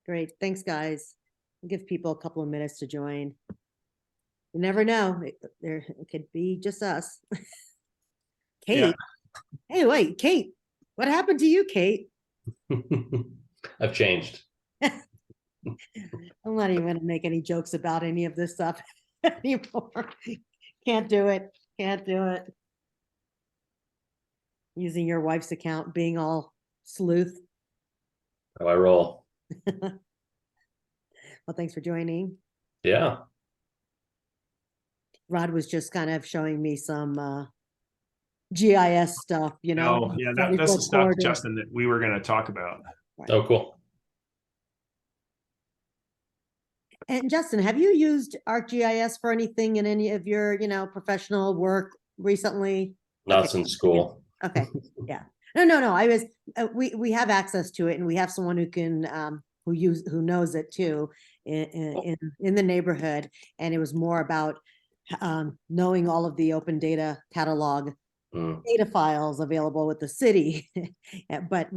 Great. Thanks, guys. I'll give people a couple of minutes to join. You never know. It could be just us. Kate. Yeah. Hey, wait, Kate. What happened to you, Kate? I've changed. I'm not even going to make any jokes about any of this stuff anymore. Can't do it. Can't do it. Using your wife's account, being all sleuth. How I roll. Well, thanks for joining. Yeah. Rod was just kind of showing me some GIS stuff, you know. Oh, yeah, that's the stuff, Justin, that we were going to talk about. Right. Oh, cool. And Justin, have you used ArcGIS for anything in any of your, professional work recently? Not since school. Okay. Yeah. No. I was. We have access to it, and we have someone who can who knows it too in the neighborhood. And it was more about knowing all of the open data catalog data files available with the city. But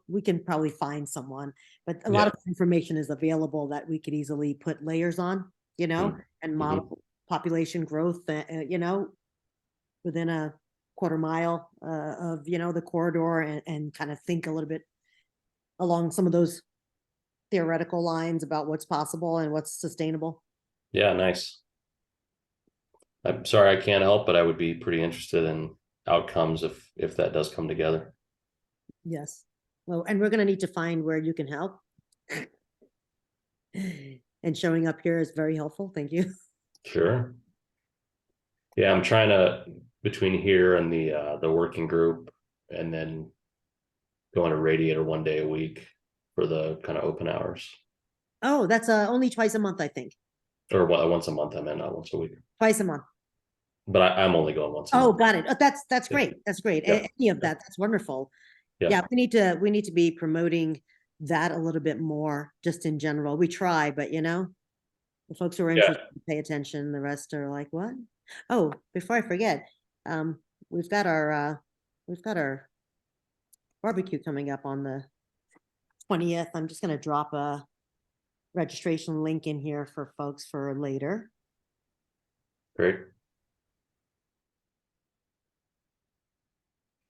we can probably find someone. But a lot of information is available that we could easily put layers on, and model population growth, within a quarter mile of, the corridor, and kind of think a little bit along some of those theoretical lines about what's possible and what's sustainable. Yeah, nice. I'm sorry I can't help, but I would be pretty interested in outcomes if that does come together. Yes. Well, and we're going to need to find where you can help. And showing up here is very helpful. Thank you. Sure. Yeah, I'm trying to, between here and the working group, and then going to Radiator one day a week for the kind of open hours. Oh, that's only twice a month, I think. Or once a month, I meant, not once a week. Twice a month. But I'm only going once a month. Oh, got it. Oh, that's great. That's great. Yeah. Any of that's wonderful. Yeah. Yeah, we need to be promoting that a little bit more, just in general. We try, but the folks who are interested pay attention. The rest are like, what? Oh, before I forget, we've got our barbecue coming up on the 20th. I'm just going to drop a registration link in here for folks for later. Great.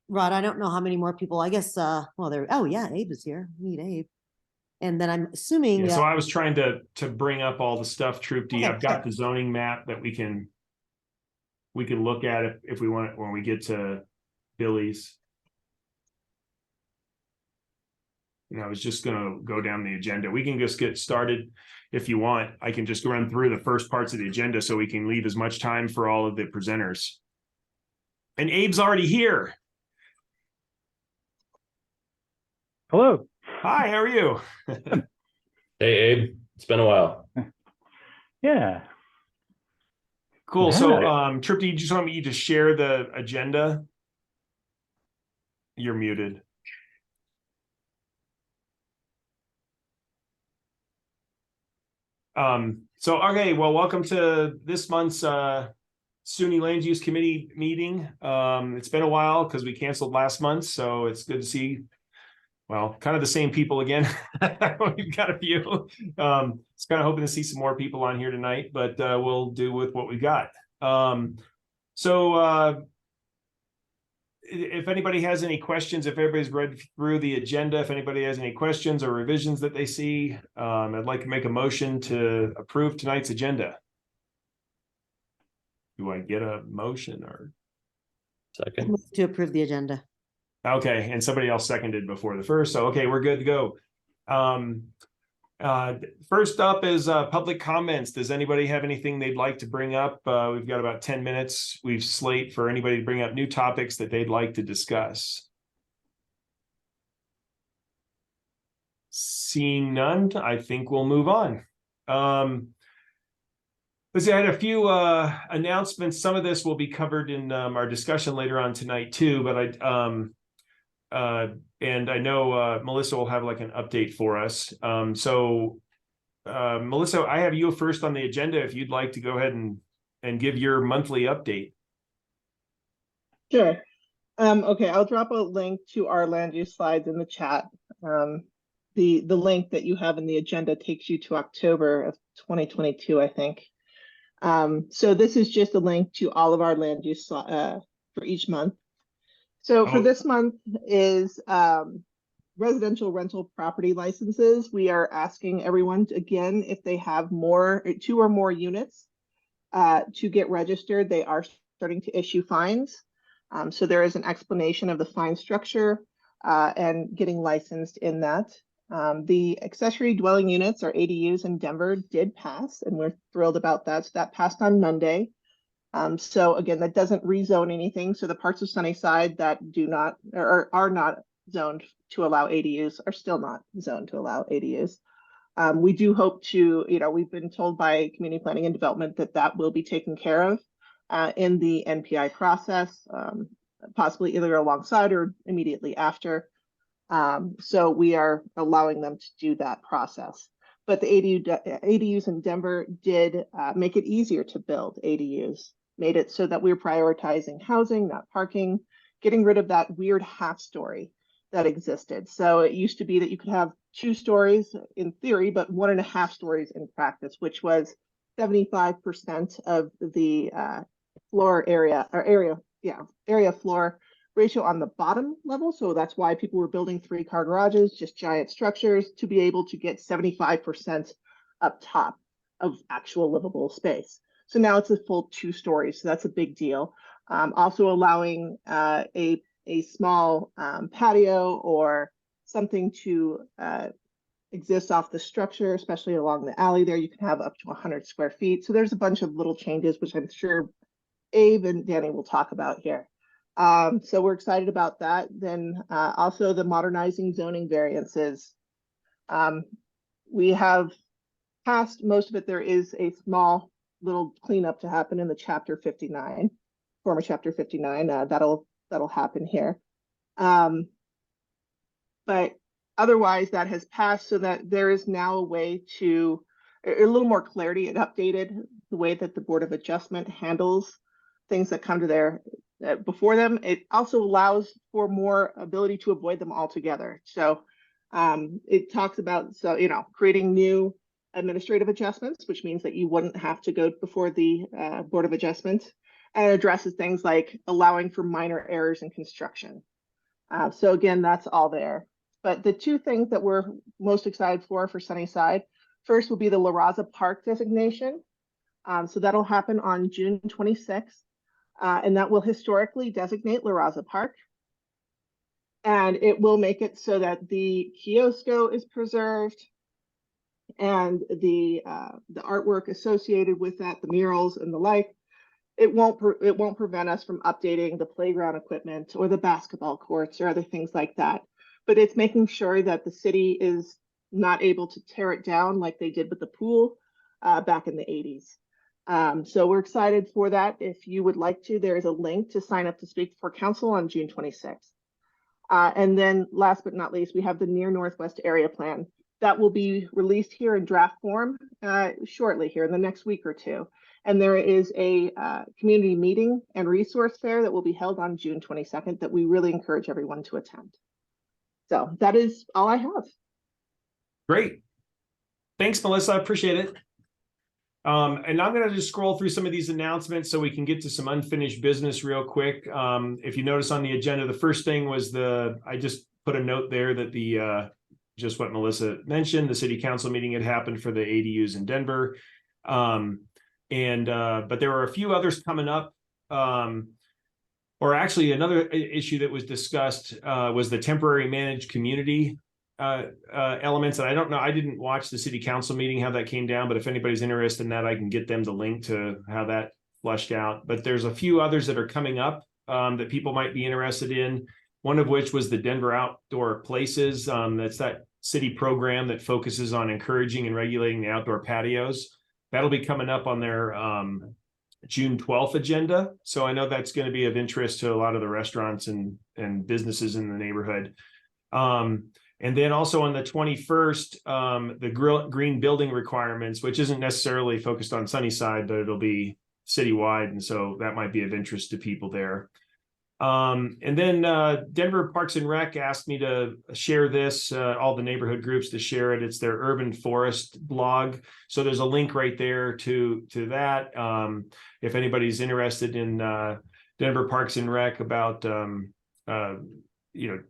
Rod, I don't know how many more people. I guess Abe is here. Meet Abe. And then I'm assuming so I was trying to bring up all the stuff, Troop D. Okay, I've got the zoning map that we can look at it if we want it when we get to Billy's. I was just going to go down the agenda. We can just get started if you want. I can just run through the first parts of the agenda so we can leave as much time for all of the presenters. And Abe's already here. Hello. Hi, how are you? Hey, Abe. It's been a while. Yeah. Cool. So, Trip, do you just want me to share the agenda? You're muted. Okay, well, welcome to this month's SUNY Land Use Committee meeting. It's been a while because we canceled last month, so it's good to see, well, kind of the same people again. We've got a few. It's kind of hoping to see some more people on here tonight, but we'll do with what we got. If anybody has any questions, if everybody's read through the agenda, if anybody has any questions or revisions that they see, I'd like to make a motion to approve tonight's agenda. Do I get a motion or? Second. To approve the agenda. Okay, and somebody else seconded before the first, so okay, we're good to go. First up is public comments. Does anybody have anything they'd like to bring up? We've got about 10 minutes. We've slate for anybody to bring up new topics that they'd like to discuss. Seeing none, I think we'll move on. Let's see, I had a few announcements. Some of this will be covered in our discussion later on tonight too, but and I know Melissa will have like an update for us. Melissa, I have you first on the agenda if you'd like to go ahead and give your monthly update. Sure. Okay, I'll drop a link to our land use slides in the chat. The the link that you have in the agenda takes you to October of 2022, I think. So this is just a link to all of our land use for each month. So for this month is residential rental property licenses. We are asking everyone again, if they have 2 or more units to get registered. They are starting to issue fines. So there is an explanation of the fine structure and getting licensed in that. The accessory dwelling units, or ADUs, in Denver did pass, and we're thrilled about that. So that passed on Monday. So again, that doesn't rezone anything. So the parts of Sunnyside that do not or are not zoned to allow ADUs are still not zoned to allow ADUs. We do hope to, we've been told by Community Planning and Development that that will be taken care of in the NPI process, possibly either alongside or immediately after. So we are allowing them to do that process. But the ADUs in Denver did make it easier to build ADUs, made it so that we're prioritizing housing, not parking, getting rid of that weird half story that existed. So it used to be that you could have 2 stories in theory, but 1.5 stories in practice, which was 75% of the floor area, or area floor ratio on the bottom level. So that's why people were building 3-car garages, just giant structures, to be able to get 75% up top of actual livable space. So now it's a full 2 stories. So that's a big deal. Also allowing a small patio or something to exist off the structure, especially along the alley there. You can have up to 100 square feet. So there's a bunch of little changes, which I'm sure Abe and Danny will talk about here. So we're excited about that. Then also the modernizing zoning variances. We have passed most of it. There is a small little cleanup to happen in the chapter 59, former chapter 59. That'll happen here. But otherwise that has passed, so that there is now a way to, a little more clarity and updated the way that the Board of Adjustment handles things that come to their before them. It also allows for more ability to avoid them altogether. So it talks about, creating new administrative adjustments, which means that you wouldn't have to go before the Board of Adjustment, and it addresses things like allowing for minor errors in construction. So again, that's all there. But the 2 things that we're most excited for Sunnyside, first will be the La Raza Park designation. So that'll happen on June 26th. And that will historically designate La Raza Park. And it will make it so that the kiosko is preserved, and the artwork associated with that, the murals and the like. It won't prevent us from updating the playground equipment or the basketball courts or other things like that. But it's making sure that the city is not able to tear it down like they did with the pool back in the 80s. So we're excited for that. If you would like to, there is a link to sign up to speak for council on June 26th. And then last but not least, we have the Near Northwest Area Plan that will be released here in draft form shortly, here in the next week or 2. And there is a community meeting and resource fair that will be held on June 22nd that we really encourage everyone to attend. So that is all I have. Great. Thanks, Melissa. I appreciate it. And I'm going to just scroll through some of these announcements so we can get to some unfinished business real quick. If you notice on the agenda, the first thing was I just put a note there that just what Melissa mentioned, the city council meeting had happened for the ADUs in Denver. But there were a few others coming up. Or actually another issue that was discussed was the temporary managed community elements. And I don't know, I didn't watch the city council meeting, how that came down, but if anybody's interested in that, I can get them the link to how that flushed out. But there's a few others that are coming up that people might be interested in. One of which was the Denver Outdoor Places. That's that city program that focuses on encouraging and regulating the outdoor patios. That'll be coming up on their June 12th agenda. So I know that's going to be of interest to a lot of the restaurants and businesses in the neighborhood. And then also on the 21st, the green building requirements, which isn't necessarily focused on Sunnyside, but it'll be citywide. And so that might be of interest to people there. And then Denver Parks and Rec asked me to share this, all the neighborhood groups to share it. It's their urban forest blog. So there's a link right there to that. If anybody's interested in Denver Parks and Rec about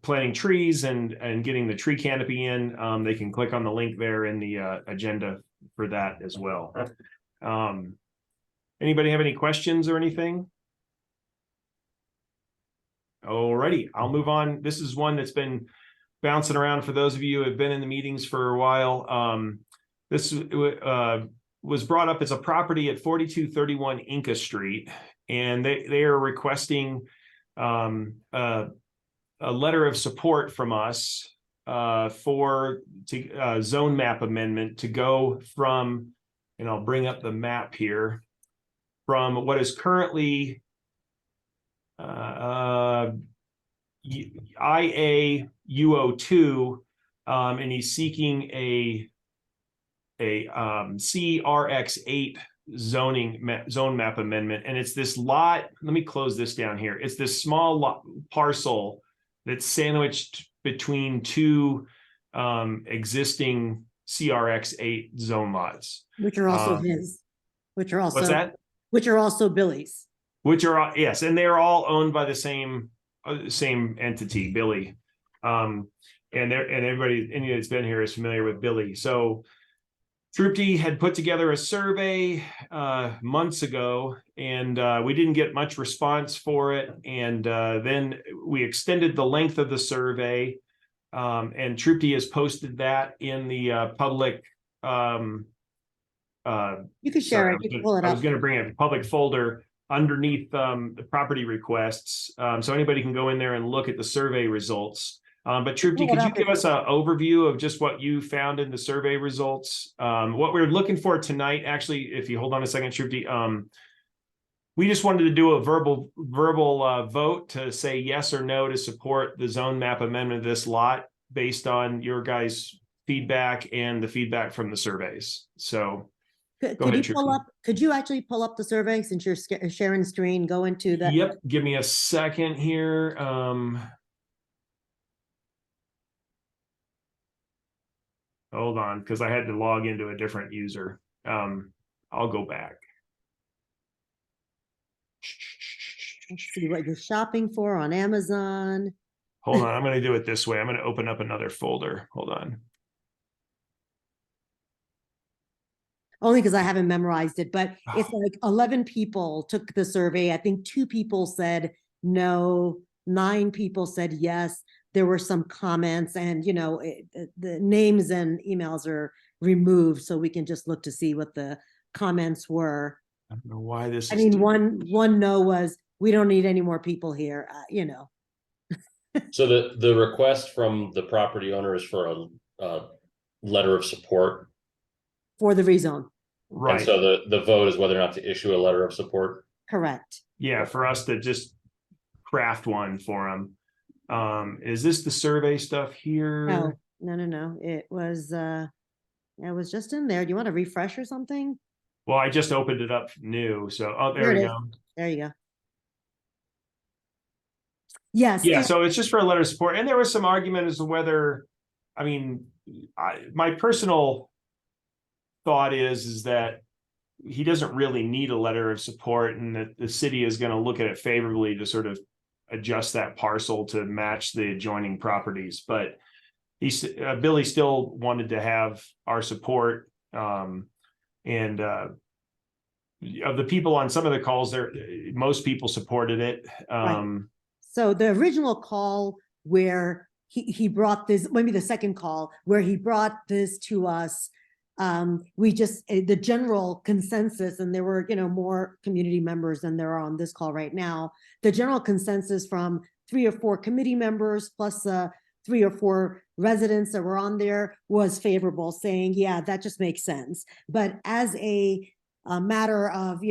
planting trees and getting the tree canopy in, they can click on the link there in the agenda for that as well. Anybody have any questions or anything? Alrighty, I'll move on. This is one that's been bouncing around for those of you who have been in the meetings for a while. This was brought up as a property at 4231 Inca Street, and they are requesting a letter of support from us for zone map amendment to go from, and I'll bring up the map here, from what is currently IA UO2, and he's seeking a CRX8 zone map amendment, and it's this lot. Let me close this down here. It's this small parcel that's sandwiched between two existing CRX8 zone lots, Which are also his, which are also, what's that? which are also Billy's. Which are, yes, and they're all owned by the same entity, Billy. And everybody, anyone that's been here is familiar with Billy. So Troopty had put together a survey months ago, and we didn't get much response for it. And then we extended the length of the survey, and Troopty has posted that in the public. You can share it. You can pull it I up. was going to bring a public folder underneath the property requests, so anybody can go in there and look at the survey results. But Troopty, could you give us an overview of just what you found in the survey results? What we're looking for tonight, actually, if you hold on a second, Troopty, we just wanted to do a verbal vote to say yes or no to support the zone map amendment of this lot based on your guys' feedback and the feedback from the surveys. So Could you actually pull up the survey since you're sharing screen, go into that? Yep, give me a second here. Hold on, because I had to log into a different user. I'll go back. Let's see what you're shopping for on Amazon. Hold on, I'm going to do it this way. I'm going to open up another folder. Hold on. Only because I haven't memorized it, but it's like 11 people took the survey. I think 2 people said no, 9 people said yes. There were some comments, and the names and emails are removed, so we can just look to see what the comments were. I don't know why this. I mean, one no was, we don't need any more people here. So the request from the property owner is for a letter of support for the rezone. Right. And so the vote is whether or not to issue a letter of support. Correct. Yeah, for us to just craft one for them. Is this the survey stuff here? No. It was just in there. Do you want to refresh or something? Well, I just opened it up new. So, there There we it go. There you go. Yes. Yeah, so it's just for a letter of support. And there was some argument as to whether, I mean, my personal thought is that he doesn't really need a letter of support, and that the city is going to look at it favorably to sort of adjust that parcel to match the adjoining properties. But Billy still wanted to have our support. And of the people on some of the calls there, most people supported it. Right. So the original call where he brought this, maybe the second call where he brought this to us, we just, the general consensus, and there were, more community members than there are on this call right now. The general consensus from 3 or 4 committee members plus 3 or 4 residents that were on there was favorable, saying, yeah, that just makes sense. But as a matter of,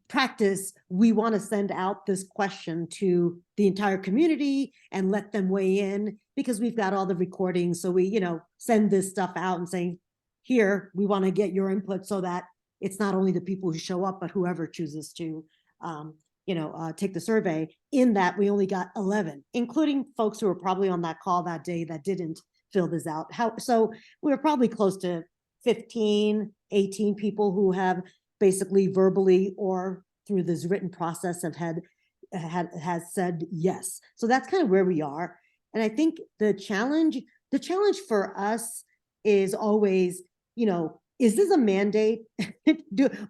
practice, we want to send out this question to the entire community and let them weigh in, because we've got all the recordings. So we, send this stuff out and saying, here, we want to get your input so that it's not only the people who show up, but whoever chooses to, take the survey. In that, we only got 11, including folks who were probably on that call that day that didn't fill this out. So we were probably close to 15, 18 people who have basically verbally or through this written process has said yes. So that's kind of where we are. And I think the challenge for us is always, is this a mandate?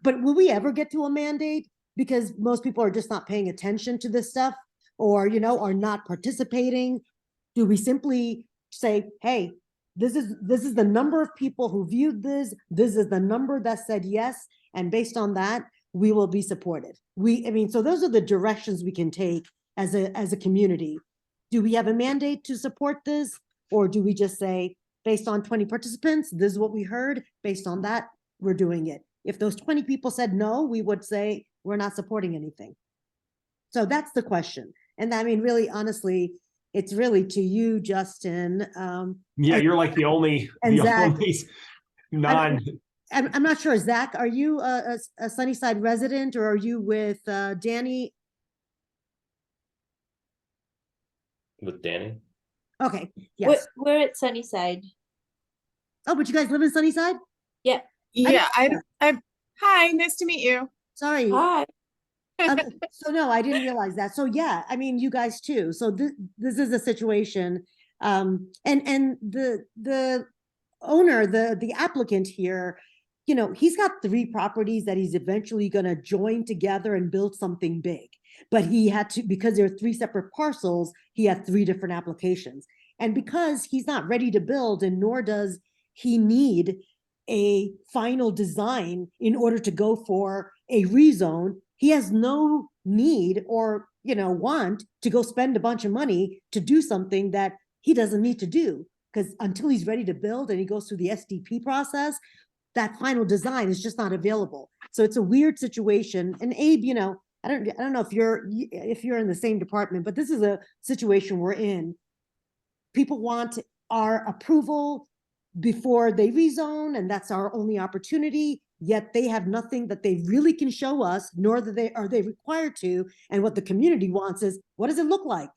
But will we ever get to a mandate? Because most people are just not paying attention to this stuff, or, are not participating. Do we simply say, hey, this is the number of people who viewed this. This is the number that said yes. And based on that, we will be supported. So those are the directions we can take as a community. Do we have a mandate to support this? Or do we just say, based on 20 participants, this is what we heard. Based on that, we're doing it. If those 20 people said no, we would say, we're not supporting anything. So that's the question. And really, honestly, it's really to you, Justin. You're like the only non. I'm not sure, Zach, are you a Sunnyside resident, or are you with Danny? With Danny? Okay, yes. We're at Sunnyside. Oh, but you guys live in Sunnyside? Yeah. Yeah, I'm hi, nice to meet you. Sorry. Hi. So no, I didn't realize that. So yeah, you guys too. So this is a situation, and the owner, the applicant here, he's got 3 properties that he's eventually going to join together and build something big. But he had to, because there are 3 separate parcels, he had 3 different applications. And because he's not ready to build, and nor does he need a final design in order to go for a rezone, he has no need or, want to go spend a bunch of money to do something that he doesn't need to do. Because until he's ready to build and he goes through the SDP process, that final design is just not available. So it's a weird situation. And Abe, I don't know if you're in the same department, but this is a situation we're in. People want our approval before they rezone, and that's our only opportunity. Yet they have nothing that they really can show us, nor are they required to. And what the community wants is, what does it look like?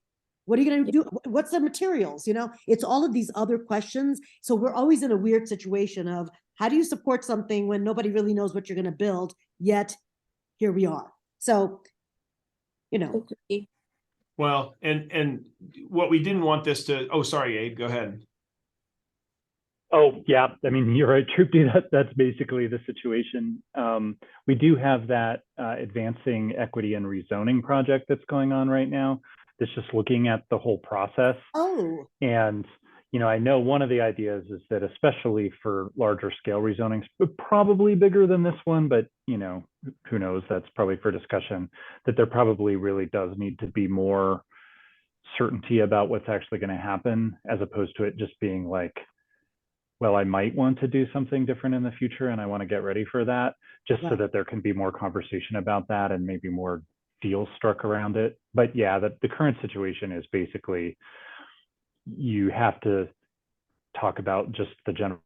What are you going to do? What's the materials? It's all of these other questions. So we're always in a weird situation of, how do you support something when nobody really knows what you're going to build? Yet here we are. So, Okay. Well, and what we didn't want this to. Oh, sorry, Abe. Go ahead. Oh, yeah. You're right, Trupti. That's basically the situation. We do have that advancing equity and rezoning project that's going on right now. That's just looking at the whole process. oh, And, I know one of the ideas is that, especially for larger scale rezonings, probably bigger than this one, but, who knows, that's probably for discussion, that there probably really does need to be more certainty about what's actually going to happen, as opposed to it just being like, well, I might want to do something different in the future and I want to get ready for that, just so that there can be more conversation about that and maybe more deals struck around it. But yeah, the current situation is basically, you have to talk about just the general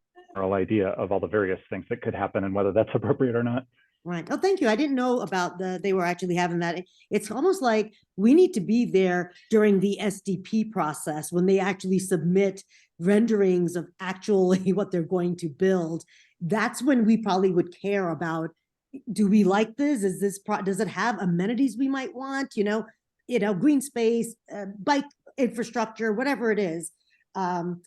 idea of all the various things that could happen and whether that's appropriate or not. right. Oh, thank you. I didn't know about they were actually having that. It's almost like we need to be there during the SDP process when they actually submit renderings of actually what they're going to build. That's when we probably would care about, do we like this? Is this does it have amenities we might want? Green space, bike infrastructure, whatever it is. So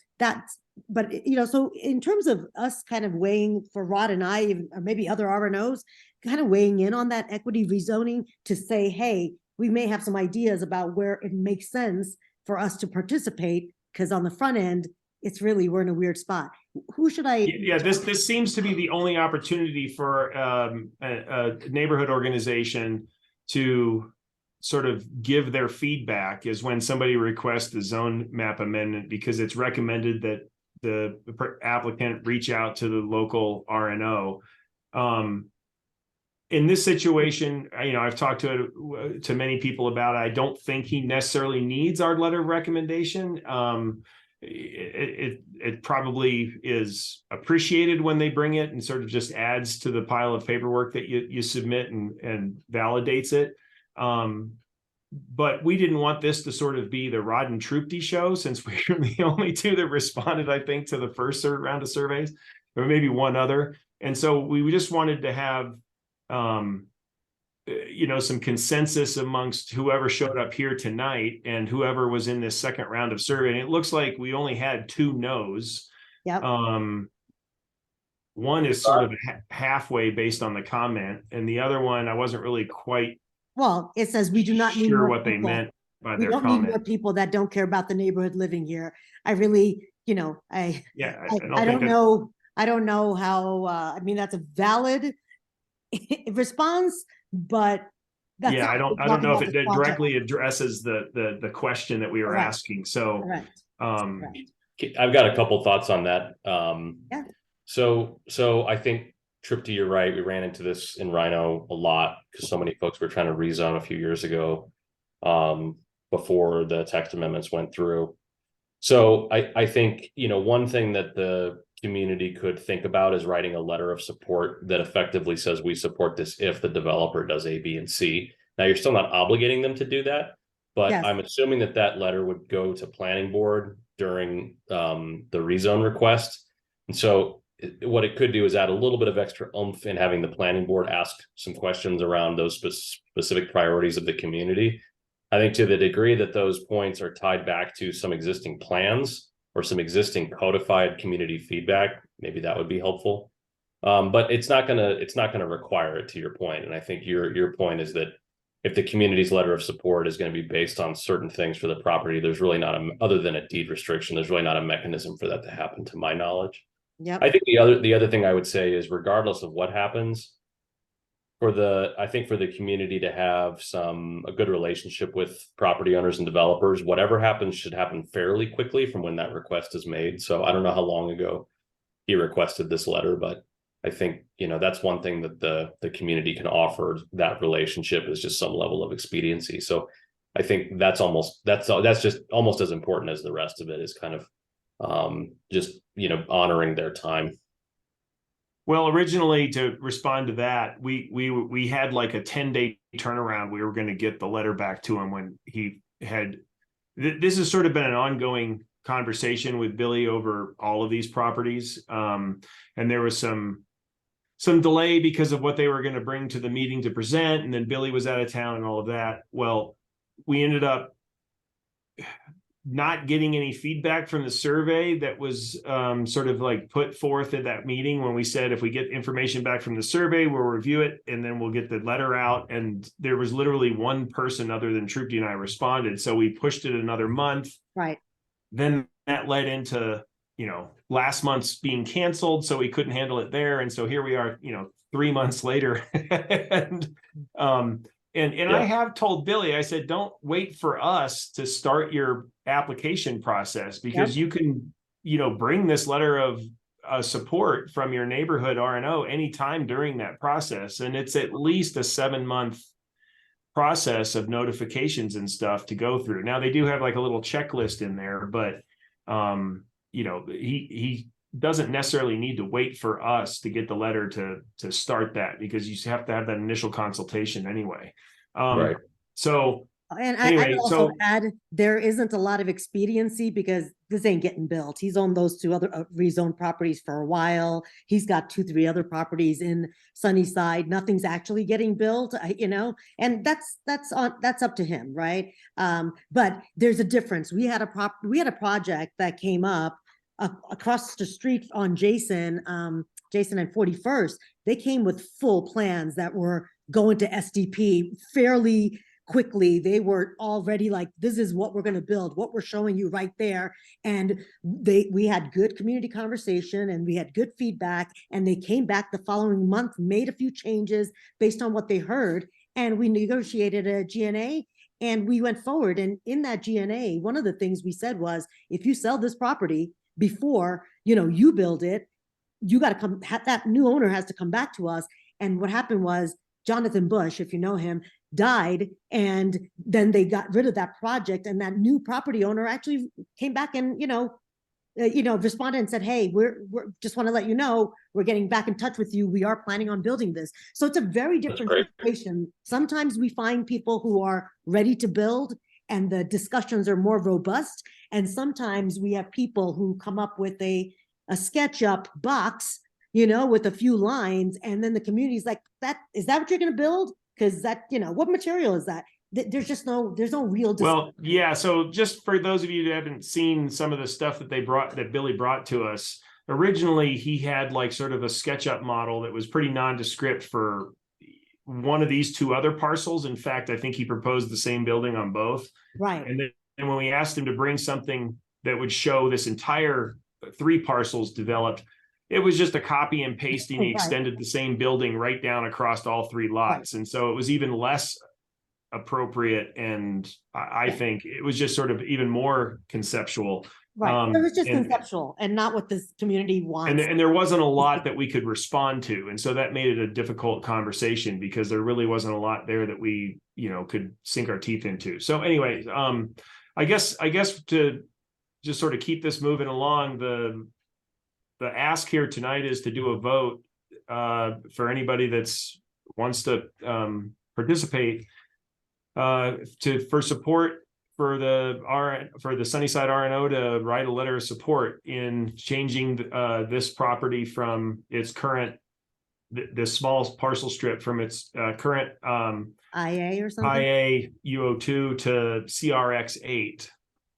in terms of us kind of weighing, for Rod and I, or maybe other RNOs, kind of weighing in on that equity rezoning to say, hey, we may have some ideas about where it makes sense for us to participate, because on the front end, we're in a weird spot. Who should I? Yeah, this seems to be the only opportunity for a neighborhood organization to sort of give their feedback, is when somebody requests the zone map amendment, because it's recommended that the applicant reach out to the local RNO. In this situation, I've talked to many people about it. I don't think he necessarily needs our letter of recommendation. It probably is appreciated when they bring it and sort of just adds to the pile of paperwork that you submit and validates it. But we didn't want this to sort of be the Rod and Troopty show, since we were the only two that responded, I think, to the first round of surveys, or maybe one other. And so we just wanted to have, some consensus amongst whoever showed up here tonight and whoever was in this second round of survey. And it looks like we only had 2 no's. Yep. One is sort of halfway based on the comment, and the other one I wasn't really quite Well, it says we do not need sure more what they people. meant by We their don't need more comment. people that don't care about the neighborhood living here. I really, I Yeah, I don't know. I don't know how, I mean, that's a valid response, but that's Yeah, not I what don't we're talking know if about it this project. directly addresses the question that we were Correct. asking. So, Correct. um, Correct. I've got a couple thoughts on that. Yeah. So I think, Tripty, you're right. We ran into this in Rhino a lot because so many folks were trying to rezone a few years ago, before the text amendments went through. So I think, one thing that the community could think about is writing a letter of support that effectively says we support this if the developer does A, B, and C. Now, you're still not obligating them to do that, but Yes. I'm assuming that letter would go to planning board during the rezone request. And so what it could do is add a little bit of extra oomph in having the planning board ask some questions around those specific priorities of the community. I think to the degree that those points are tied back to some existing plans or some existing codified community feedback, maybe that would be helpful. But it's not gonna require it, to your point. And I think your point is that if the community's letter of support is going to be based on certain things for the property, there's really not other than a deed restriction, there's really not a mechanism for that to happen, to my knowledge. Yep. I think the other thing I would say is, regardless of what happens, for the community to have a good relationship with property owners and developers, whatever happens should happen fairly quickly from when that request is made. So I don't know how long ago he requested this letter, but I think, that's one thing that the community can offer, that relationship, is just some level of expediency. So I think that's just almost as important as the rest of it, is kind of just honoring their time. well, originally, to respond to that, we had like a 10-day turnaround. We were going to get the letter back to him when he had. This has sort of been an ongoing conversation with Billy over all of these properties, and there was some delay because of what they were going to bring to the meeting to present, and then Billy was out of town and all of that. Well, we ended up not getting any feedback from the survey that was sort of like put forth at that meeting, when we said, if we get information back from the survey, we'll review it and then we'll get the letter out. And there was literally one person other than Troopty and I responded. So we pushed it another month. Right. Then that led into, last month's being canceled. So we couldn't handle it there. And so here we are, 3 months later. And Yeah. I have told Billy, I said, don't wait for us to start your application process, because you can, bring this letter of support from your neighborhood RNO anytime during that process. And it's at least a 7-month process of notifications and stuff to go through. Now, they do have like a little checklist in there, but he doesn't necessarily need to wait for us to get the letter to start that, because you have to have that initial consultation anyway. Right. So And anyway, I also add, there isn't a lot of expediency because this ain't getting built. He's owned those 2 other rezoned properties for a while. He's got 2-3 other properties in Sunnyside. Nothing's actually getting built, and that's up to him, right? But there's a difference. We had a project that came up across the street on Jason and 41st. They came with full plans that were going to SDP fairly quickly. They were already like, this is what we're going to build, what we're showing you right there. And we had good community conversation and we had good feedback, and they came back the following month, made a few changes based on what they heard. And we negotiated a GNA and we went forward. And in that GNA, one of the things we said was, if you sell this property before, you build it, you got to that new owner has to come back to us. And what happened was, Jonathan Bush, if you know him, died, and then they got rid of that project, and that new property owner actually came back and responded and said, hey, we're just want to let you know, we're getting back in touch with you. We are planning on building this. So it's a very different great. situation. Sometimes we find people who are ready to build and the discussions are more robust. And sometimes we have people who come up with a SketchUp box, with a few lines. And then the community's like, is that what you're going to build? Because what material is that? There's no real Well, yeah. So just for those of you who haven't seen some of the stuff that Billy brought to us, originally he had like sort of a SketchUp model that was pretty nondescript for one of these two other parcels. In fact, I think he proposed the same building on both. right. And then when we asked him to bring something that would show this entire 3 parcels developed, it was just a copy and pasting. He Right. extended the same building right down across all 3 lots. And so it was even less appropriate. And I think it was just sort of even more conceptual. Right. It was just and- conceptual and not what this community wants. And there wasn't a lot that we could respond to. And so that made it a difficult conversation because there really wasn't a lot there that we, could sink our teeth into. So anyways, I guess to just sort of keep this moving along, the ask here tonight is to do a vote for anybody that's wants to participate for support for the Sunnyside RNO to write a letter of support in changing this property from its current this small parcel strip from its current IA or something. IA UO2 to CRX8.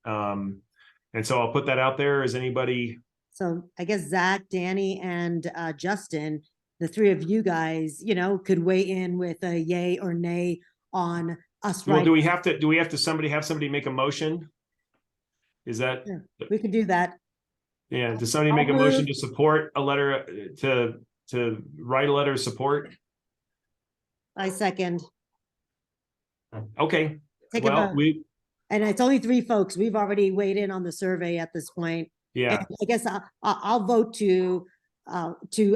And so I'll put that out there. Is anybody? So I guess Zach, Danny, and Justin, the 3 of you guys, could weigh in with a yay or nay on us. Well, Right. do we have to somebody make a motion? Is that? Sure. We could do that. Yeah. Does somebody I'll make a motion move. to support a letter to write a letter of support? I second. Okay. Take a Well, vote. And it's only 3 folks. We've already weighed in on the survey at this point. yeah. And I guess I'll vote to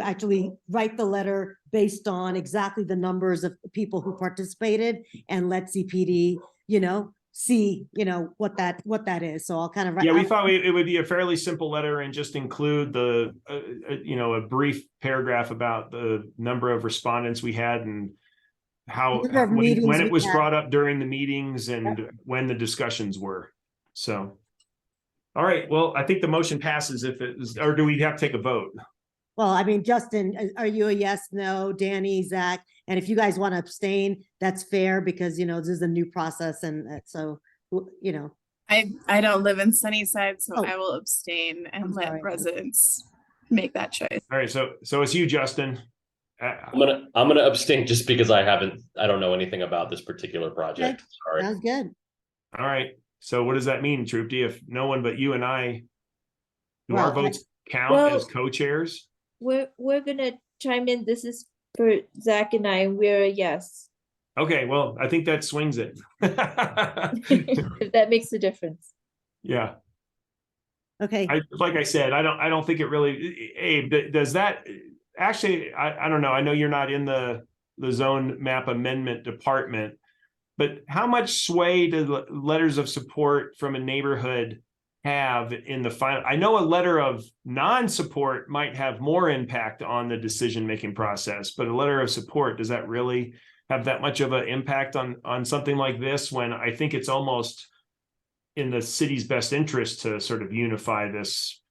actually write the letter based on exactly the numbers of people who participated and let CPD, see, what that is. So I'll kind of write. Yeah, we thought it would be a fairly simple letter and just include the, a brief paragraph about the number of respondents we had and how, Number of when meetings it we was had. brought up during the meetings and when the discussions were. So, all right, well, I think the motion passes if it is, or do we have to take a vote? Well, I mean, Justin, are you a yes, no, Danny, Zach? And if you guys want to abstain, that's fair because, this is a new process and so, I don't live in Sunnyside, so Oh. I will abstain and I'm let sorry. residents make that choice. All right, so it's you, Justin. I'm gonna abstain just because I don't know anything about this particular project. Sorry. sounds good. All right, so what does that mean, Troopty? If no one but you and I, do our Well, votes count Well- as co-chairs? We're gonna chime in. This is for Zach and I. We're a yes. Okay, well, I think that swings it. If that makes a difference. Yeah, Okay. like I said, I don't think it really, Abe, does that actually, I don't know. I know you're not in the zone map amendment department, but how much sway do the letters of support from a neighborhood have in the final? I know a letter of non-support might have more impact on the decision-making process, but a letter of support, does that really have that much of an impact on something like this, when I think it's almost in the city's best interest to sort of unify this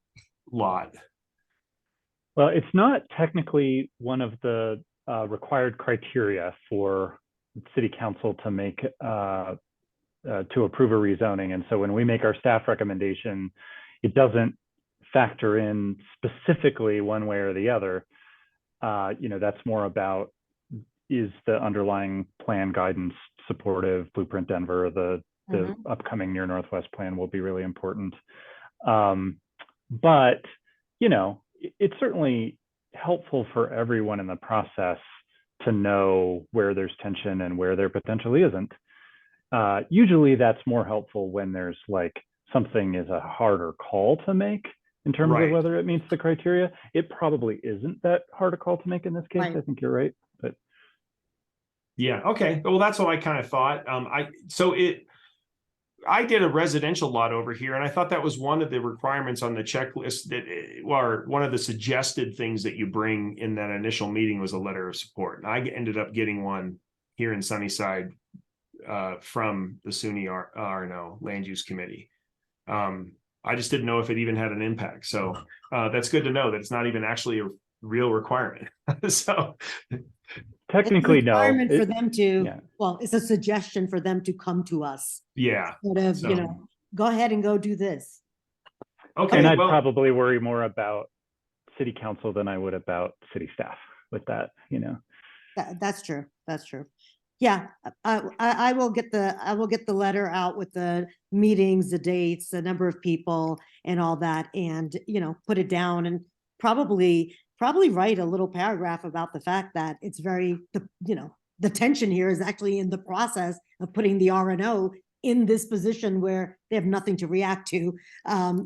lot? Well, it's not technically one of the required criteria for city council to make to approve a rezoning. And so when we make our staff recommendation, it doesn't factor in specifically one way or the other. That's more about, is the underlying plan guidance supportive? Blueprint Denver, the upcoming near Northwest plan will be really important. But, it's certainly helpful for everyone in the process to know where there's tension and where there potentially isn't. Usually that's more helpful when there's like something is a harder call to make in terms Right. of whether it meets the criteria. It probably isn't that hard a call to make in this case. Right. I think you're right. But Yeah, okay. Well, that's what I kind of thought. I did a residential lot over here, and I thought that was one of the requirements on the checklist that, or one of the suggested things that you bring in that initial meeting was a letter of support. And I ended up getting one here in Sunnyside from the SUNY RNO Land Use Committee. I just didn't know if it even had an impact. So that's good to know that it's not even actually a real requirement. So Technically, It's a no. requirement for It- them to, yeah. well, it's a suggestion for them to come to us. yeah. Sort of, So- you know, go ahead and go do this. Okay. And I'd well, probably worry more about city council than I would about city staff with that, you know. That's true. That's true. Yeah, I will get the letter out with the meetings, the dates, the number of people and all that, and, you know, put it down and probably write a little paragraph about the fact that it's very, you know, the tension here is actually in the process of putting the RNO in this position where they have nothing to react to,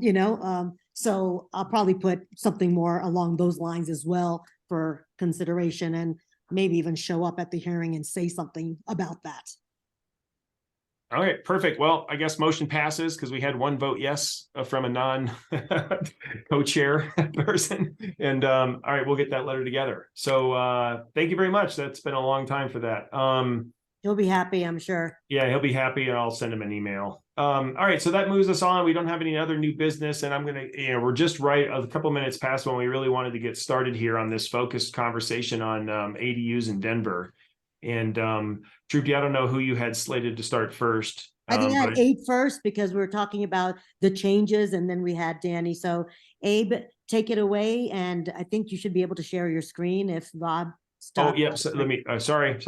you know, so I'll probably put something more along those lines as well for consideration, and maybe even show up at the hearing and say something about that. all right, perfect. Well, I guess motion passes because we had one vote yes from a non co-chair person. And all right, we'll get that letter together. So thank you very much. That's been a long time for that. He'll be happy, I'm sure. Yeah, he'll be happy and I'll send him an email. All right, so that moves us on. We don't have any other new business, and I'm gonna, you know, we're just right a couple minutes past when we really wanted to get started here on this focused conversation on ADUs in Denver. And Trupti, I don't know who you had slated to start first. I think I had but- Abe first because we were talking about the changes, and then we had Danny. So Abe, take it away, and I think you should be able to share your screen if Rob Oh, stops. yep. So let me. Sorry.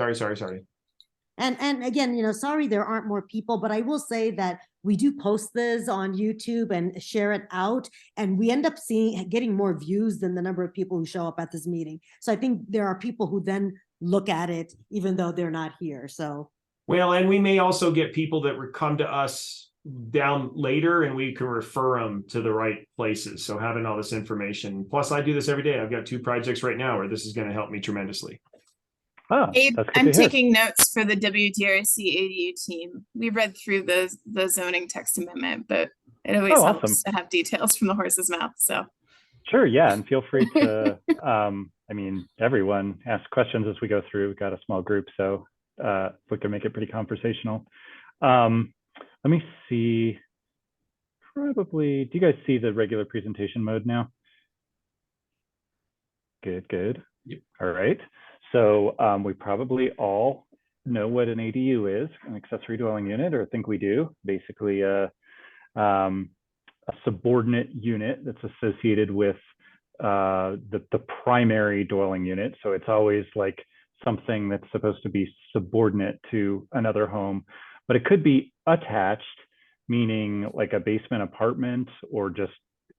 And again, you know, sorry there aren't more people, but I will say that we do post this on YouTube and share it out, and we end up getting more views than the number of people who show up at this meeting. So I think there are people who then look at it even though they're not here. So Well, and we may also get people that would come to us down later, and we can refer them to the right places. So having all this information, plus I do this every day. I've got 2 projects right now where this is going to help me tremendously. Oh, Abe, that's good I'm to hear. taking notes for the WDRC ADU team. We read through the zoning text amendment, but it always Oh, helps awesome. to have details from the horse's mouth. So Sure, yeah, and feel free to, I mean, everyone ask questions as we go through. We've got a small group, so we can make it pretty conversational. Let me see, probably, do you guys see the regular presentation mode now? Good. Yep. All right, so we probably all know what an ADU is, an accessory dwelling unit, or think we do. Basically, a subordinate unit that's associated with the primary dwelling unit. So it's always like something that's supposed to be subordinate to another home, but it could be attached, meaning like a basement apartment, or just,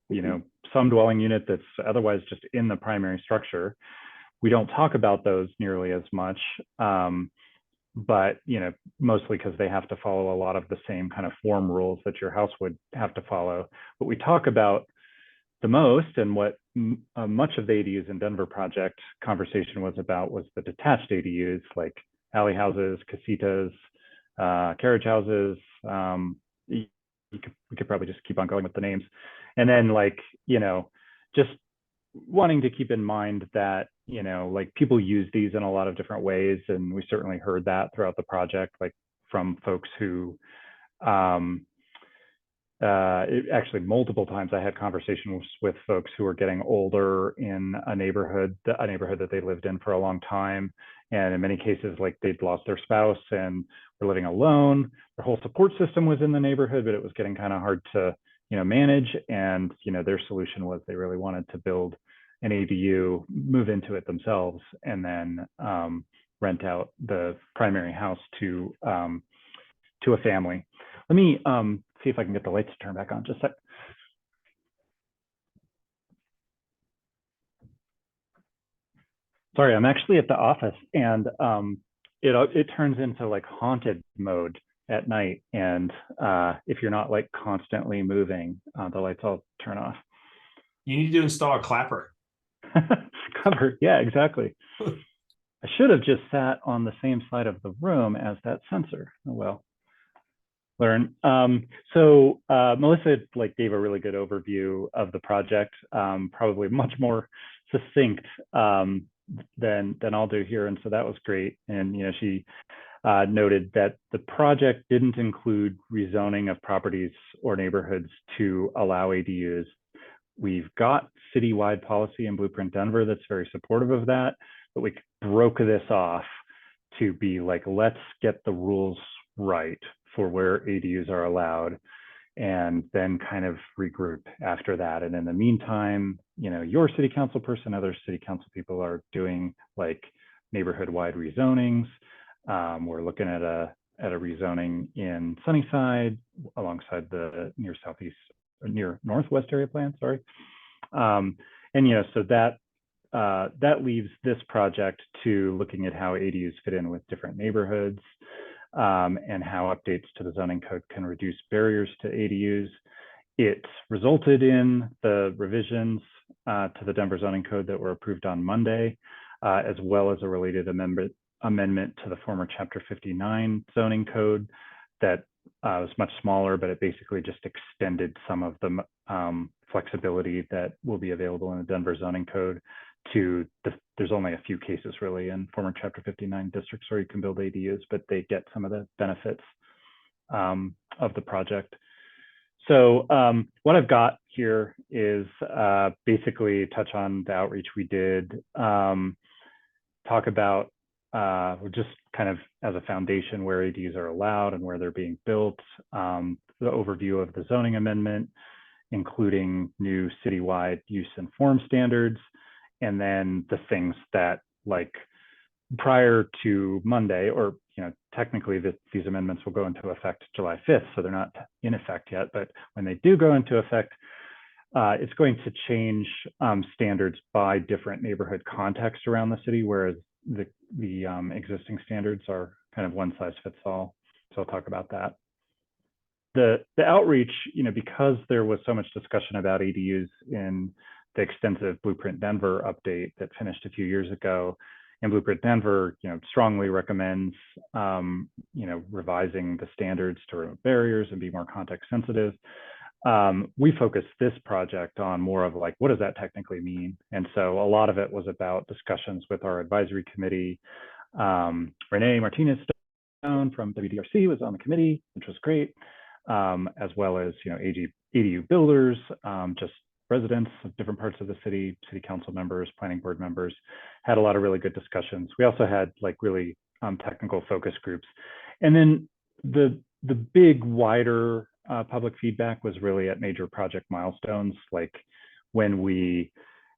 you know, some dwelling unit that's otherwise just in the primary structure. We don't talk about those nearly as much, but, you know, mostly because they have to follow a lot of the same kind of form rules that your house would have to follow. What we talk about the most, and what much of the ADUs in Denver project conversation was about, was the detached ADUs, like alley houses, casitas, carriage houses. We could probably just keep on going with the names. And then, like, you know, just wanting to keep in mind that, you know, like people use these in a lot of different ways. And we certainly heard that throughout the project, like from folks who, actually multiple times I had conversations with folks who were getting older in a neighborhood that they lived in for a long time. And in many cases, like they'd lost their spouse and were living alone. Their whole support system was in the neighborhood, but it was getting kind of hard to, you know, manage. And, you know, their solution was they really wanted to build an ADU, move into it themselves, and then rent out the primary house to a family. Let me see if I can get the lights to turn back on just a sec. Sorry, I'm actually at the office, and it turns into like haunted mode at night. And if you're not like constantly moving, the lights all turn off. You need to install a clapper. Cover, yeah, exactly. I should have just sat on the same side of the room as that sensor. Oh well. learn. So Melissa like gave a really good overview of the project, probably much more succinct than I'll do here, and so that was great. And you know, she noted that the project didn't include rezoning of properties or neighborhoods to allow ADUs. We've got citywide policy in Blueprint Denver that's very supportive of that, but we broke this off to be like, let's get the rules right for where ADUs are allowed, and then kind of regroup after that. And in the meantime, you know, your city council person, other city council people are doing like neighborhood-wide rezonings. We're looking at a rezoning in Sunnyside alongside the near northwest area plan, sorry. And you know, so that leaves this project to looking at how ADUs fit in with different neighborhoods, and how updates to the zoning code can reduce barriers to ADUs. It resulted in the revisions to the Denver zoning code that were approved on Monday, as well as a related amendment to the former Chapter 59 zoning code that was much smaller, but it basically just extended some of the flexibility that will be available in the Denver zoning code to there's only a few cases really in former Chapter 59 districts where you can build ADUs, but they get some of the benefits of the project. So what I've got here is basically touch on the outreach we did, talk about just kind of as a foundation where ADUs are allowed and where they're being built, the overview of the zoning amendment, including new citywide use and form standards, and then the things that like prior to Monday, or you know, technically these amendments will go into effect July 5th, so they're not in effect yet, but when they do go into effect, it's going to change standards by different neighborhood contexts around the city, whereas the existing standards are kind of one size fits all. So I'll talk about that. The outreach, you know, because there was so much discussion about ADUs in the extensive Blueprint Denver update that finished a few years ago, and Blueprint Denver, you know, strongly recommends, you know, revising the standards to remove barriers and be more context sensitive. We focused this project on more of like, what does that technically mean? And so a lot of it was about discussions with our advisory committee. Renee Martinez-Stone from WDRC was on the committee, which was great, as well as, you know, ADU builders, just residents of different parts of the city, city council members, planning board members, had a lot of really good discussions. We also had like really technical focus groups. And then the big wider public feedback was really at major project milestones, like when we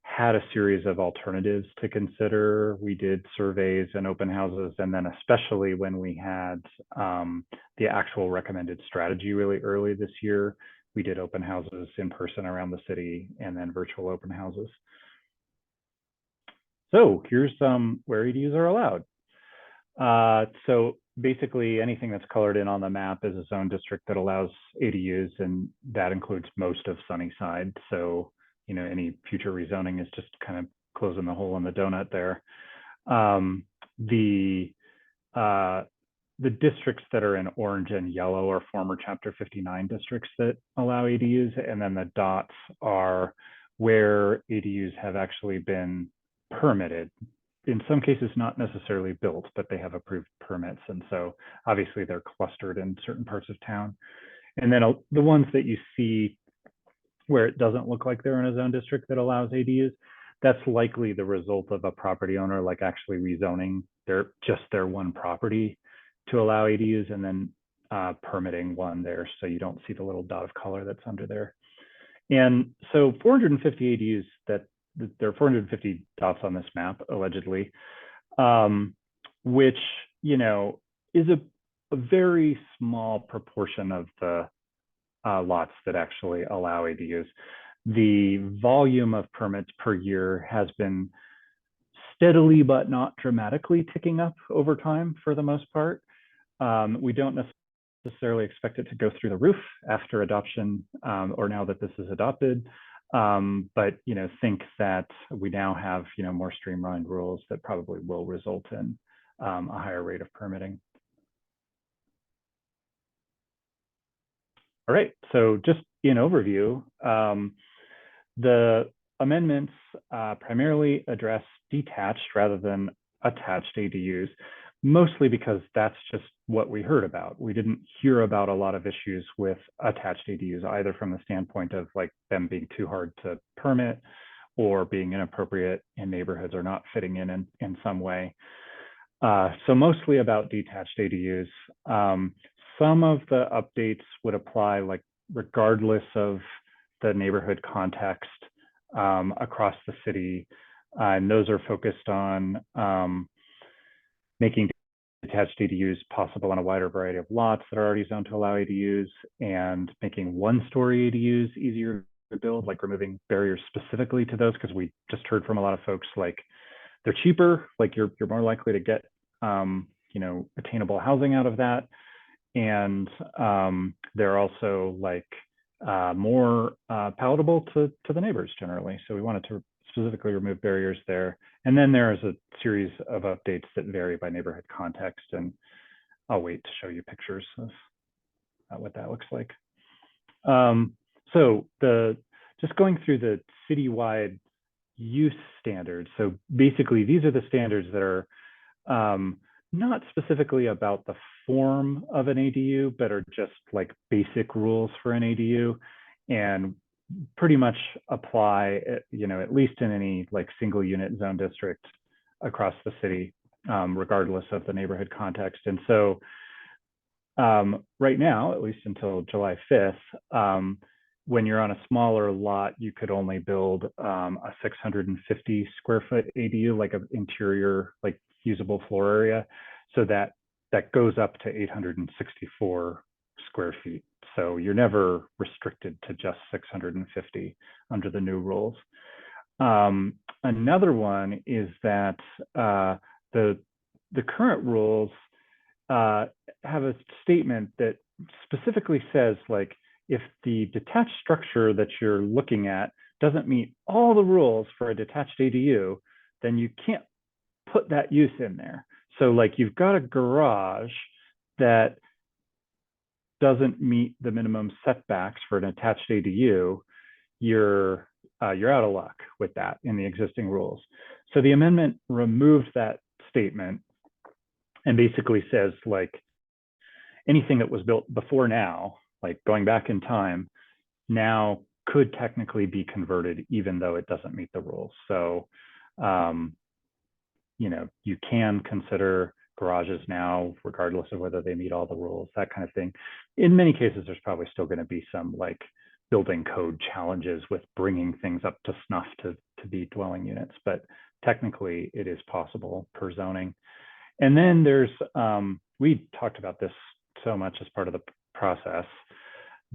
had a series of alternatives to consider. We did surveys and open houses, and then especially when we had the actual recommended strategy really early this year, we did open houses in person around the city and then virtual open houses. So here's where ADUs are allowed. So basically anything that's colored in on the map is a zone district that allows ADUs, and that includes most of Sunnyside. So, you know, any future rezoning is just kind of closing the hole in the donut there. The districts that are in orange and yellow are former Chapter 59 districts that allow ADUs, and then the dots are where ADUs have actually been permitted. In some cases, not necessarily built, but they have approved permits. And so obviously they're clustered in certain parts of town. And then the ones that you see where it doesn't look like they're in a zone district that allows ADUs, that's likely the result of a property owner like actually rezoning their one property to allow ADUs, and then permitting one there, so you don't see the little dot of color that's under there. And so 450 ADUs, there are 450 dots on this map, allegedly, which, you know, is a very small proportion of the lots that actually allow ADUs. The volume of permits per year has been steadily but not dramatically ticking up over time for the most part. We don't necessarily expect it to go through the roof after adoption, or now that this is adopted. But, you know, think that we now have, you know, more streamlined rules that probably will result in a higher rate of permitting. All right, so just in overview, the amendments primarily address detached rather than attached ADUs, mostly because that's just what we heard about. We didn't hear about a lot of issues with attached ADUs, either from the standpoint of like them being too hard to permit or being inappropriate in neighborhoods or not fitting in some way. So mostly about detached ADUs. Some of the updates would apply like regardless of the neighborhood context across the city. And those are focused on making detached ADUs possible on a wider variety of lots that are already zoned to allow ADUs, and making one-story ADUs easier to build, like removing barriers specifically to those, because we just heard from a lot of folks like they're cheaper, like you're more likely to get attainable housing out of that, and they're also like more palatable to the neighbors generally. So we wanted to specifically remove barriers there. And then there is a series of updates that vary by neighborhood context, and I'll wait to show you pictures of what that looks like. So just going through the citywide use standards. So basically, these are the standards that are not specifically about the form of an ADU, but are just like basic rules for an ADU, and pretty much apply, at least in any like single unit zone district across the city, regardless of the neighborhood context. And so right now, at least until July 5th, when you're on a smaller lot, you could only build a 650 square foot ADU, like an interior, like usable floor area. So that goes up to 864 square feet. So you're never restricted to just 650 under the new rules. Another one is that the current rules have a statement that specifically says, like, if the detached structure that you're looking at doesn't meet all the rules for a detached ADU, then you can't put that use in there. So like you've got a garage that doesn't meet the minimum setbacks for an attached ADU, you're out of luck with that in the existing rules. So the amendment removed that statement and basically says, like, anything that was built before now, like going back in time, now could technically be converted even though it doesn't meet the rules. So you can consider garages now, regardless of whether they meet all the rules, that kind of thing. In many cases, there's probably still going to be some like building code challenges with bringing things up to snuff to be dwelling units, but technically it is possible per zoning. And then there's, we talked about this so much as part of the process,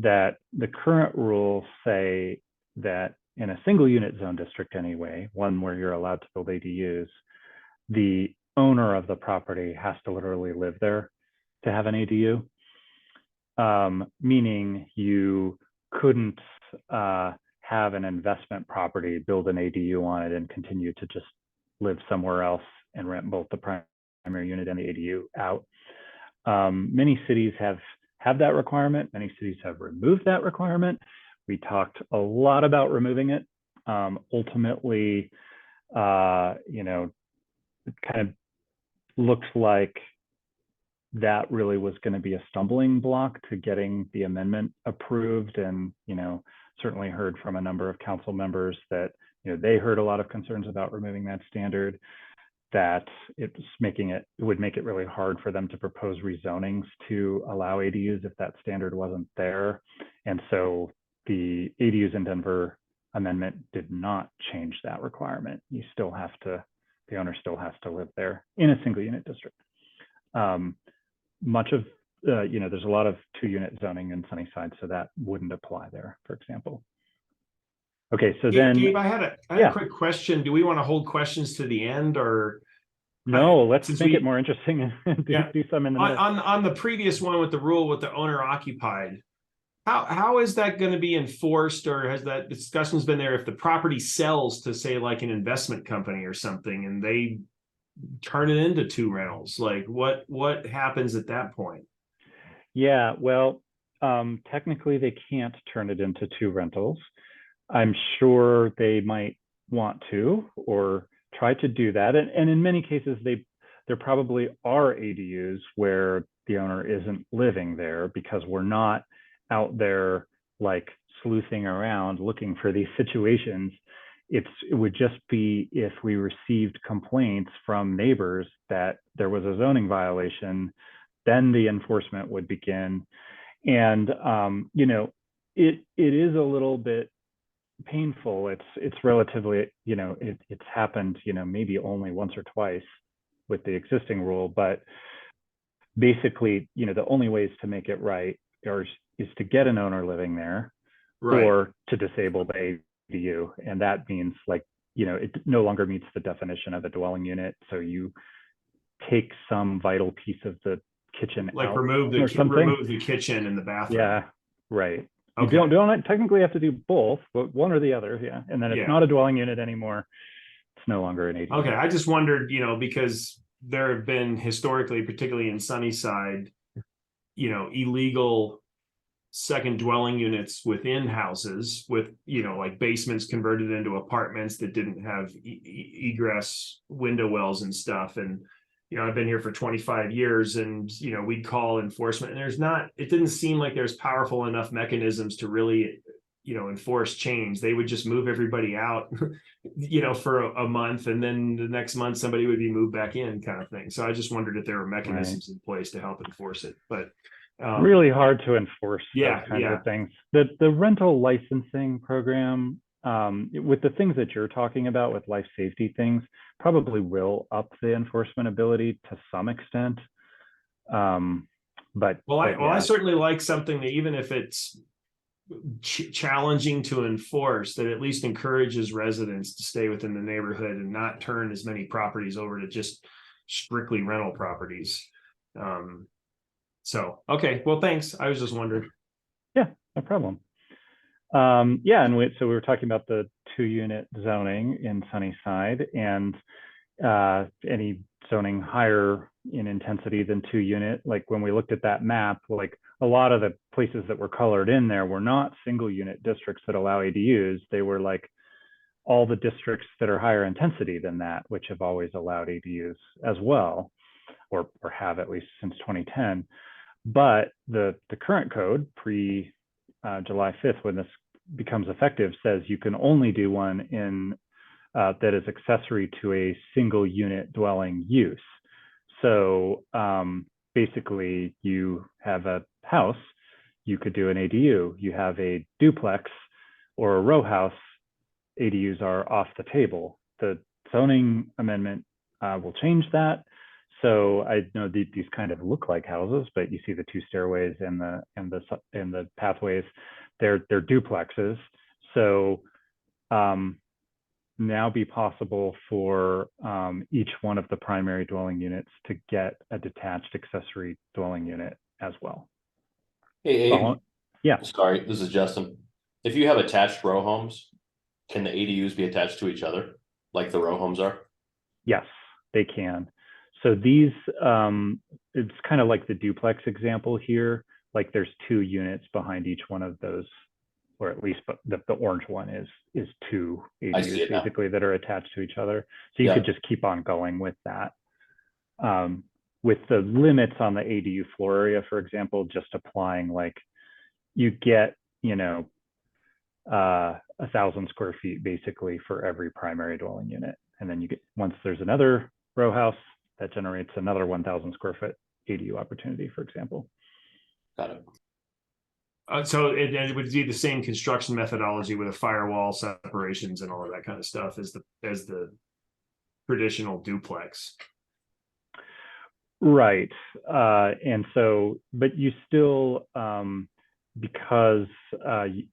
that the current rules say that in a single unit zone district anyway, one where you're allowed to build ADUs, the owner of the property has to literally live there to have an ADU, meaning you couldn't have an investment property, build an ADU on it, and continue to just live somewhere else and rent both the primary unit and the ADU out. Many cities have that requirement. Many cities have removed that requirement. We talked a lot about removing it. Ultimately, it kind of looks like that really was going to be a stumbling block to getting the amendment approved. And, certainly heard from a number of council members that, they heard a lot of concerns about removing that standard, that it would make it really hard for them to propose rezonings to allow ADUs if that standard wasn't there. And so the ADUs in Denver amendment did not change that requirement. The owner still has to live there in a single unit district. Much of, there's a lot of 2-unit zoning in Sunnyside, so that wouldn't apply there, for example. Okay, so then. Gabe, I had a quick question. Do we want to hold questions to the end, or? No, let's make it more interesting and do some in the middle. On the previous one with the rule with the owner occupied, how is that going to be enforced, or has that discussion's been there if the property sells to, say, like an investment company or something, and they turn it into 2 rentals? Like what happens at that point? Yeah, well, technically they can't turn it into 2 rentals. I'm sure they might want to or try to do that. And in many cases, there probably are ADUs where the owner isn't living there because we're not out there like sleuthing around looking for these situations. It would just be if we received complaints from neighbors that there was a zoning violation, then the enforcement would begin. And you know, it is a little bit painful. It's relatively, you know, it's happened, you know, maybe only once or twice with the existing rule, but basically, you know, the only ways to make it right is to get an owner living there, Right. or to disable the ADU. And that means, like, you know, it no longer meets the definition of a dwelling unit. So you take some vital piece of the kitchen Like out remove or something. remove the kitchen and the bathroom. Yeah, right. You Okay. don't technically have to do both, but one or the other. Yeah. And then it's Yeah. not a dwelling unit anymore. It's no longer an ADU. Okay, I just wondered, you know, because there have been historically, particularly in Sunnyside, you know, illegal second dwelling units within houses with, you know, like basements converted into apartments that didn't have egress window wells and stuff. And, you know, I've been here for 25 years and, you know, we'd call enforcement and it didn't seem like there's powerful enough mechanisms to really, you know, enforce change. They would just move everybody out, you know, for a month, and then the next month somebody would be moved back in, kind of thing. So I just wondered if there were mechanisms in place to help enforce it, but really hard to enforce yeah, those kinds of things. The rental licensing program, with the things that you're talking about with life safety things, probably will up the enforcement ability to some extent. But I certainly like something that, even if it's challenging to enforce, that at least encourages residents to stay within the neighborhood and not turn as many properties over to just strictly rental properties. So, okay, well, thanks. I was just wondering. Yeah, no problem. Yeah, and so we were talking about the 2-unit zoning in Sunnyside, and any zoning higher in intensity than 2-unit. Like when we looked at that map, like a lot of the places that were colored in there were not single unit districts that allow ADUs. They were like all the districts that are higher intensity than that, which have always allowed ADUs as well, or have at least since 2010. But the current code pre July 5th, when this becomes effective, says you can only do one in that is accessory to a single unit dwelling use. So basically, you have a house, you could do an ADU. You have a duplex or a row house, ADUs are off the table. The zoning amendment will change that. So I know these kind of look like houses, but you see the 2 stairways and the pathways. They're duplexes. So now be possible for each one of the primary dwelling units to get a detached accessory dwelling unit as well. Hey, Abe, yeah. Sorry, this is Justin. If you have attached row homes, can the ADUs be attached to each other like the row homes are? Yes, they can. So these, it's kind of like the duplex example here. Like there's 2 units behind each one of those, or at least the orange one is 2 ADUs basically that are attached to each other. So you could just keep on going with that. With the limits on the ADU floor area, for example, just applying like you get, you know, 1,000 square feet basically for every primary dwelling unit. And then you get, once there's another row house, that generates another 1,000 square foot ADU opportunity, for example. Got it. So it would be the same construction methodology with a firewall separations and all of that kind of stuff as the traditional duplex. Right. And so, but you still, because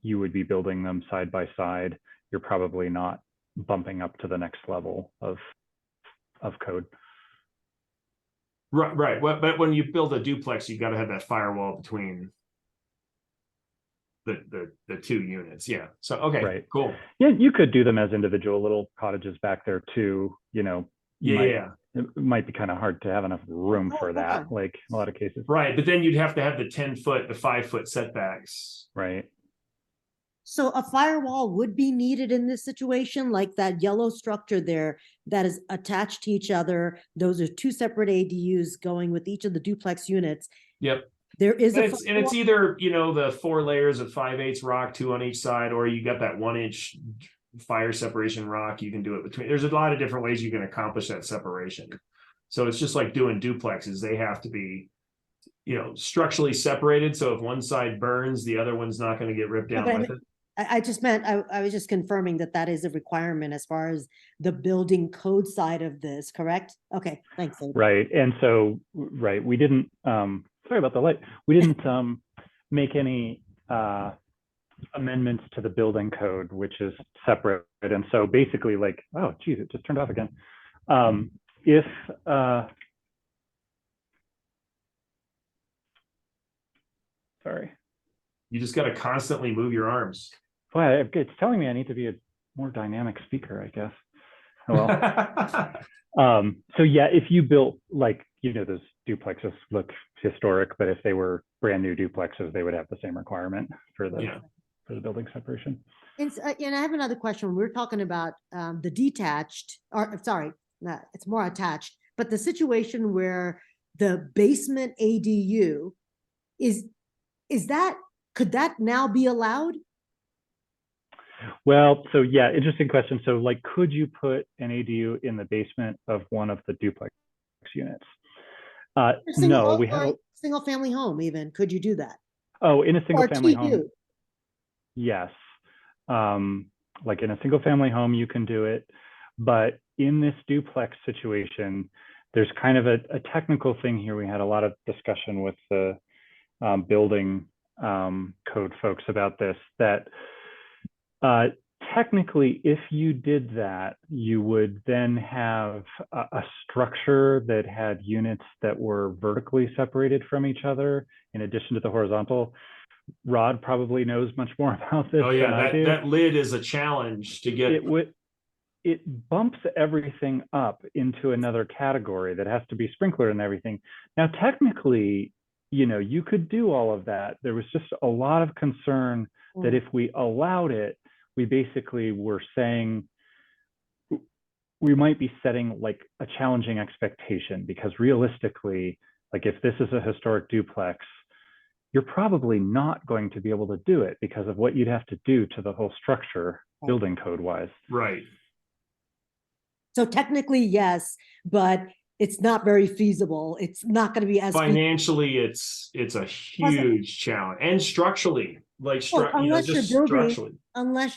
you would be building them side by side, you're probably not bumping up to the next level of code. Right. But when you build a duplex, you've got to have that firewall between the 2 units. Yeah. So, okay, right. Cool. Yeah, you could do them as individual little cottages back there too, you know, Yeah, it might be kind of hard to have enough room Oh, for hold that, on. like a lot of cases. right. But then you'd have to have the 10-foot, the 5-foot setbacks. Right. So a firewall would be needed in this situation, like that yellow structure there that is attached to each other. Those are two separate ADUs going with each of the duplex units. Yep. There is And a it's either, the 4 layers of 5/8 rock, 2 on each side, or you got that 1-inch fire separation rock. You can do it between. There's a lot of different ways you can accomplish that separation. So it's just like doing duplexes. They have to be, structurally separated. So if one side burns, the other one's not going to get ripped down but I with mean, it. I just meant, I was just confirming that that is a requirement as far as the building code side of this, correct? Okay, thanks. Abe. Right. And so, right, we didn't, sorry about the light. We didn't make any amendments to the building code, which is separate. And so basically like, oh, geez, it just turned off again. If, sorry. You just got to constantly move your arms. Boy, it's telling me I need to be a more dynamic speaker, I guess. Oh, well. So yeah, if you built like, those duplexes look historic, but if they were brand new duplexes, they would have the same requirement for the building separation. And I have another question. We're talking about the detached, or sorry, it's more attached, but the situation where the basement ADU could that now be allowed? Well, so yeah, interesting question. So like, could you put an ADU in the basement of one of the duplex units? No, we have a single family home even. Could you do that? Oh, in a single Or family TU? home. Yes. Like in a single family home, you can do it. But in this duplex situation, there's kind of a technical thing here. We had a lot of discussion with the building code folks about this, that technically, if you did that, you would then have a structure that had units that were vertically separated from each other, in addition to the horizontal. Rod probably knows much more about this than I do. That lid is a challenge to get. It bumps everything up into another category that has to be sprinkler and everything. Now, technically, you could do all of that. There was just a lot of concern that if we allowed it, we basically were saying we might be setting like a challenging expectation, because realistically, like if this is a historic duplex, you're probably not going to be able to do it because of what you'd have to do to the whole structure building code wise. Right. So technically, yes, but it's not very feasible. It's not going to be as Financially, it's a huge challenge, and structurally, like unless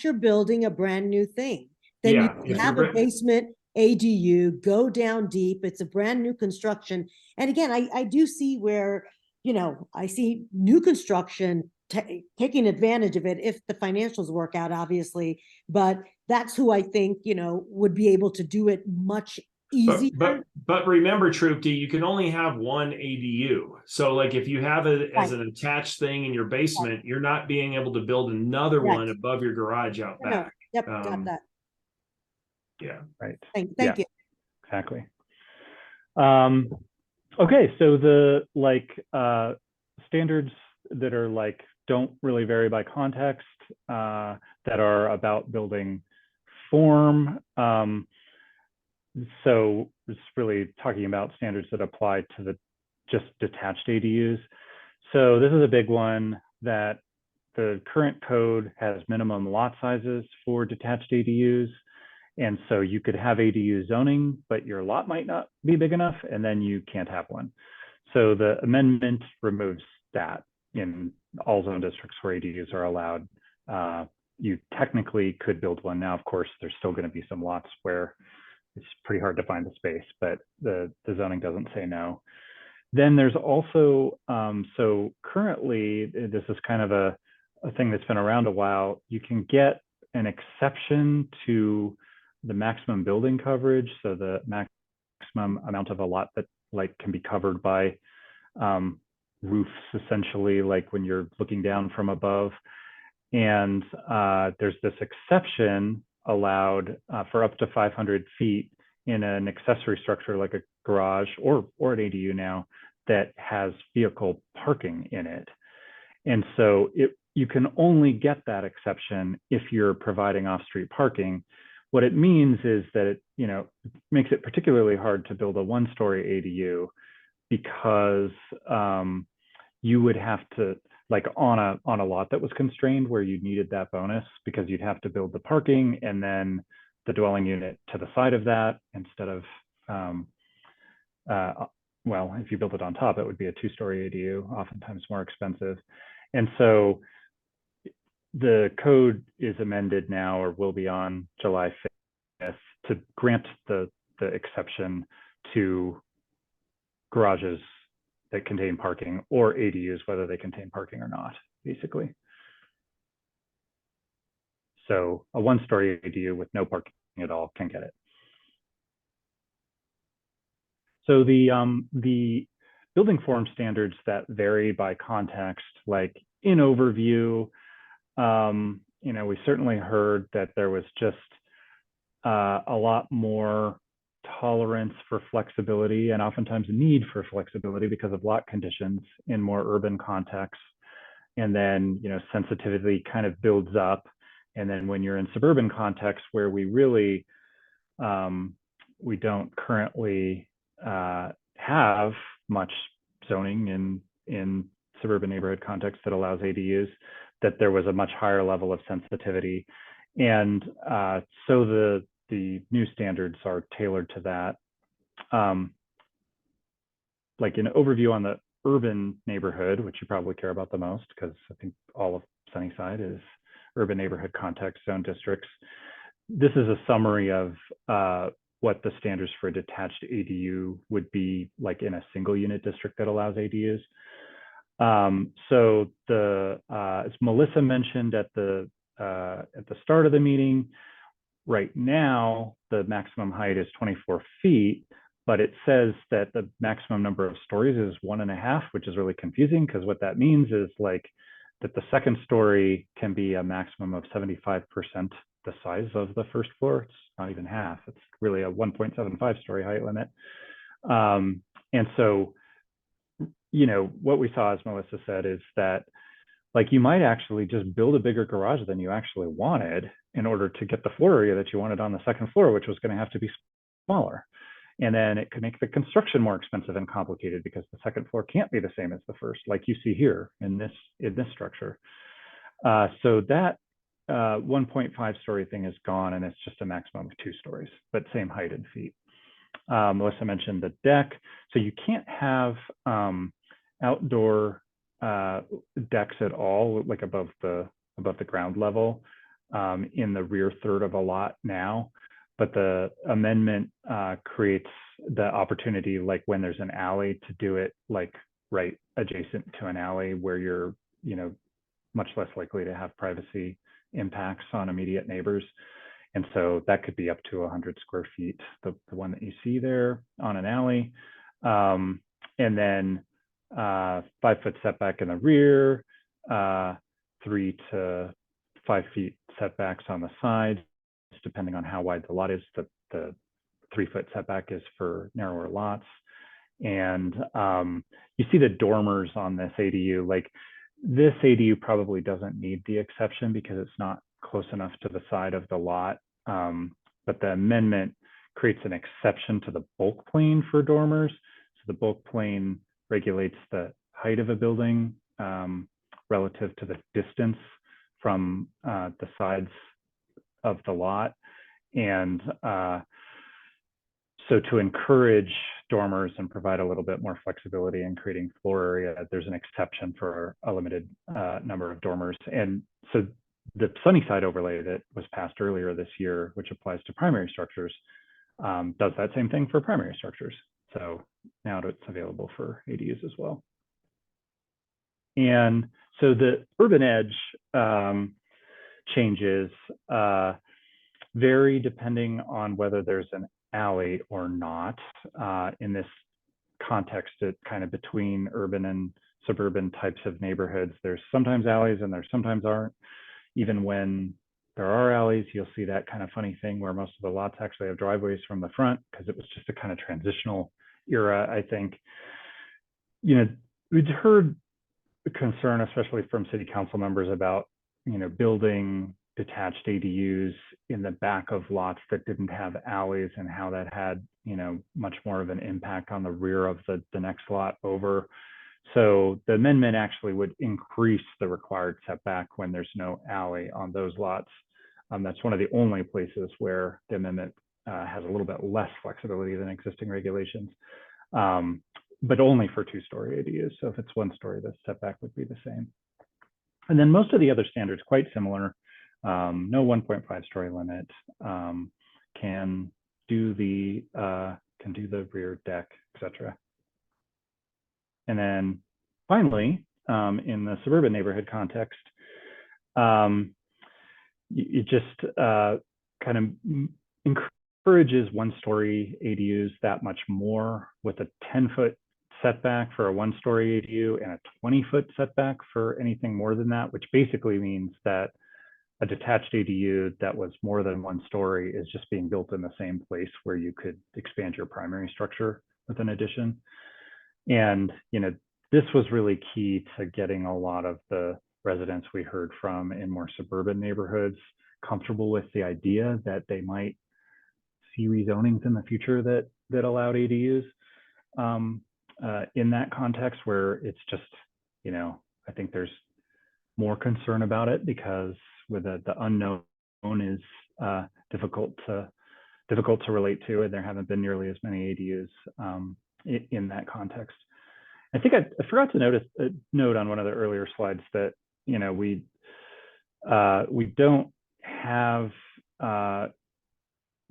you're building a brand new thing, then you have a basement ADU, go down deep. It's a brand new construction. And again, I do see where, I see new construction taking advantage of it if the financials work out, obviously. But that's who I think, would be able to do it much easier. But remember, Trupti, you can only have one ADU. So like if you have it as an attached thing in your basement, you're not being able to build another one above your garage out back. Yep, got that. Yeah. Right. Thank you. Exactly. Okay, so the standards that are like don't really vary by context, that are about building form. So it's really talking about standards that apply to the just detached ADUs. So this is a big one, that the current code has minimum lot sizes for detached ADUs. And so you could have ADU zoning, but your lot might not be big enough, and then you can't have one. So the amendment removes that in all zone districts where ADUs are allowed. You technically could build one. Now, of course, there's still going to be some lots where it's pretty hard to find the space, but the zoning doesn't say no. Then there's also, so currently, this is kind of a thing that's been around a while. You can get an exception to the maximum building coverage. So the maximum amount of a lot that can be covered by roofs, essentially, like when you're looking down from above. And there's this exception allowed for up to 500 feet in an accessory structure like a garage or an ADU now that has vehicle parking in it. And so you can only get that exception if you're providing off-street parking. What it means is that it, makes it particularly hard to build a one-story ADU because you would have to, like on a lot that was constrained where you needed that bonus, because you'd have to build the parking and then the dwelling unit to the side of that instead of, well, if you built it on top, it would be a two-story ADU, oftentimes more expensive. And so the code is amended now, or will be on July 5th, to grant the exception to garages that contain parking, or ADUs, whether they contain parking or not, basically. So a one-story ADU with no parking at all can get it. So the building form standards that vary by context, like in overview, we certainly heard that there was just a lot more tolerance for flexibility, and oftentimes need for flexibility because of lot conditions in more urban contexts. And then, sensitivity kind of builds up. And then when you're in suburban contexts where we really, we don't currently have much zoning in suburban neighborhood context that allows ADUs, that there was a much higher level of sensitivity. And so the new standards are tailored to that. Like an overview on the urban neighborhood, which you probably care about the most, because I think all of Sunnyside is urban neighborhood context zone districts. This is a summary of what the standards for a detached ADU would be like in a single unit district that allows ADUs. So as Melissa mentioned at the start of the meeting, right now the maximum height is 24 feet, but it says that the maximum number of stories is 1.5, which is really confusing, because what that means is like that the second story can be a maximum of 75% the size of the first floor. It's not even half. It's really a 1.75 story height limit. And so, what we saw, as Melissa said, is that like you might actually just build a bigger garage than you actually wanted in order to get the floor area that you wanted on the second floor, which was going to have to be smaller. And then it could make the construction more expensive and complicated because the second floor can't be the same as the first, like you see here in this structure. So that 1.5 story thing is gone, and it's just a maximum of 2 stories, but same height in feet. Melissa mentioned the deck. So you can't have outdoor decks at all, like above the ground level in the rear third of a lot now. But the amendment creates the opportunity, like when there's an alley, to do it like right adjacent to an alley where you're, much less likely to have privacy impacts on immediate neighbors. And so that could be up to 100 square feet, the one that you see there on an alley. And then 5-foot setback in the rear, 3 to 5 feet setbacks on the sides, depending on how wide the lot is. The 3-foot setback is for narrower lots. And you see the dormers on this ADU. Like this ADU probably doesn't need the exception because it's not close enough to the side of the lot. But the amendment creates an exception to the bulk plane for dormers. So the bulk plane regulates the height of a building relative to the distance from the sides of the lot. And so to encourage dormers and provide a little bit more flexibility in creating floor area, there's an exception for a limited number of dormers. And so the Sunnyside overlay that was passed earlier this year, which applies to primary structures, does that same thing for primary structures. So now it's available for ADUs as well. And so the urban edge changes vary depending on whether there's an alley or not. In this context, it kind of between urban and suburban types of neighborhoods, there's sometimes alleys and there sometimes aren't, even when there are alleys, you'll see that kind of funny thing where most of the lots actually have driveways from the front because it was just a kind of transitional era, I think. You know, we'd heard concern, especially from city council members, about, you know, building detached ADUs in the back of lots that didn't have alleys and how that had, you know, much more of an impact on the rear of the next lot over. So the amendment actually would increase the required setback when there's no alley on those lots. That's one of the only places where the amendment has a little bit less flexibility than existing regulations, but only for two-story ADUs. So if it's one story, the setback would be the same. And then most of the other standards quite similar. No 1.5 story limit, can do the rear deck, etc. And then finally, in the suburban neighborhood context, it just kind of encourages one-story ADUs that much more, with a 10-foot setback for a one-story ADU and a 20-foot setback for anything more than that, which basically means that a detached ADU that was more than one story is just being built in the same place where you could expand your primary structure with an addition. And, you know, this was really key to getting a lot of the residents we heard from in more suburban neighborhoods comfortable with the idea that they might see rezonings in the future that allowed ADUs in that context, where it's just, you know, I think there's more concern about it because with the unknown is difficult to relate to, and there haven't been nearly as many ADUs in that context. I think I forgot to note on one of the earlier slides that, you know, we don't have,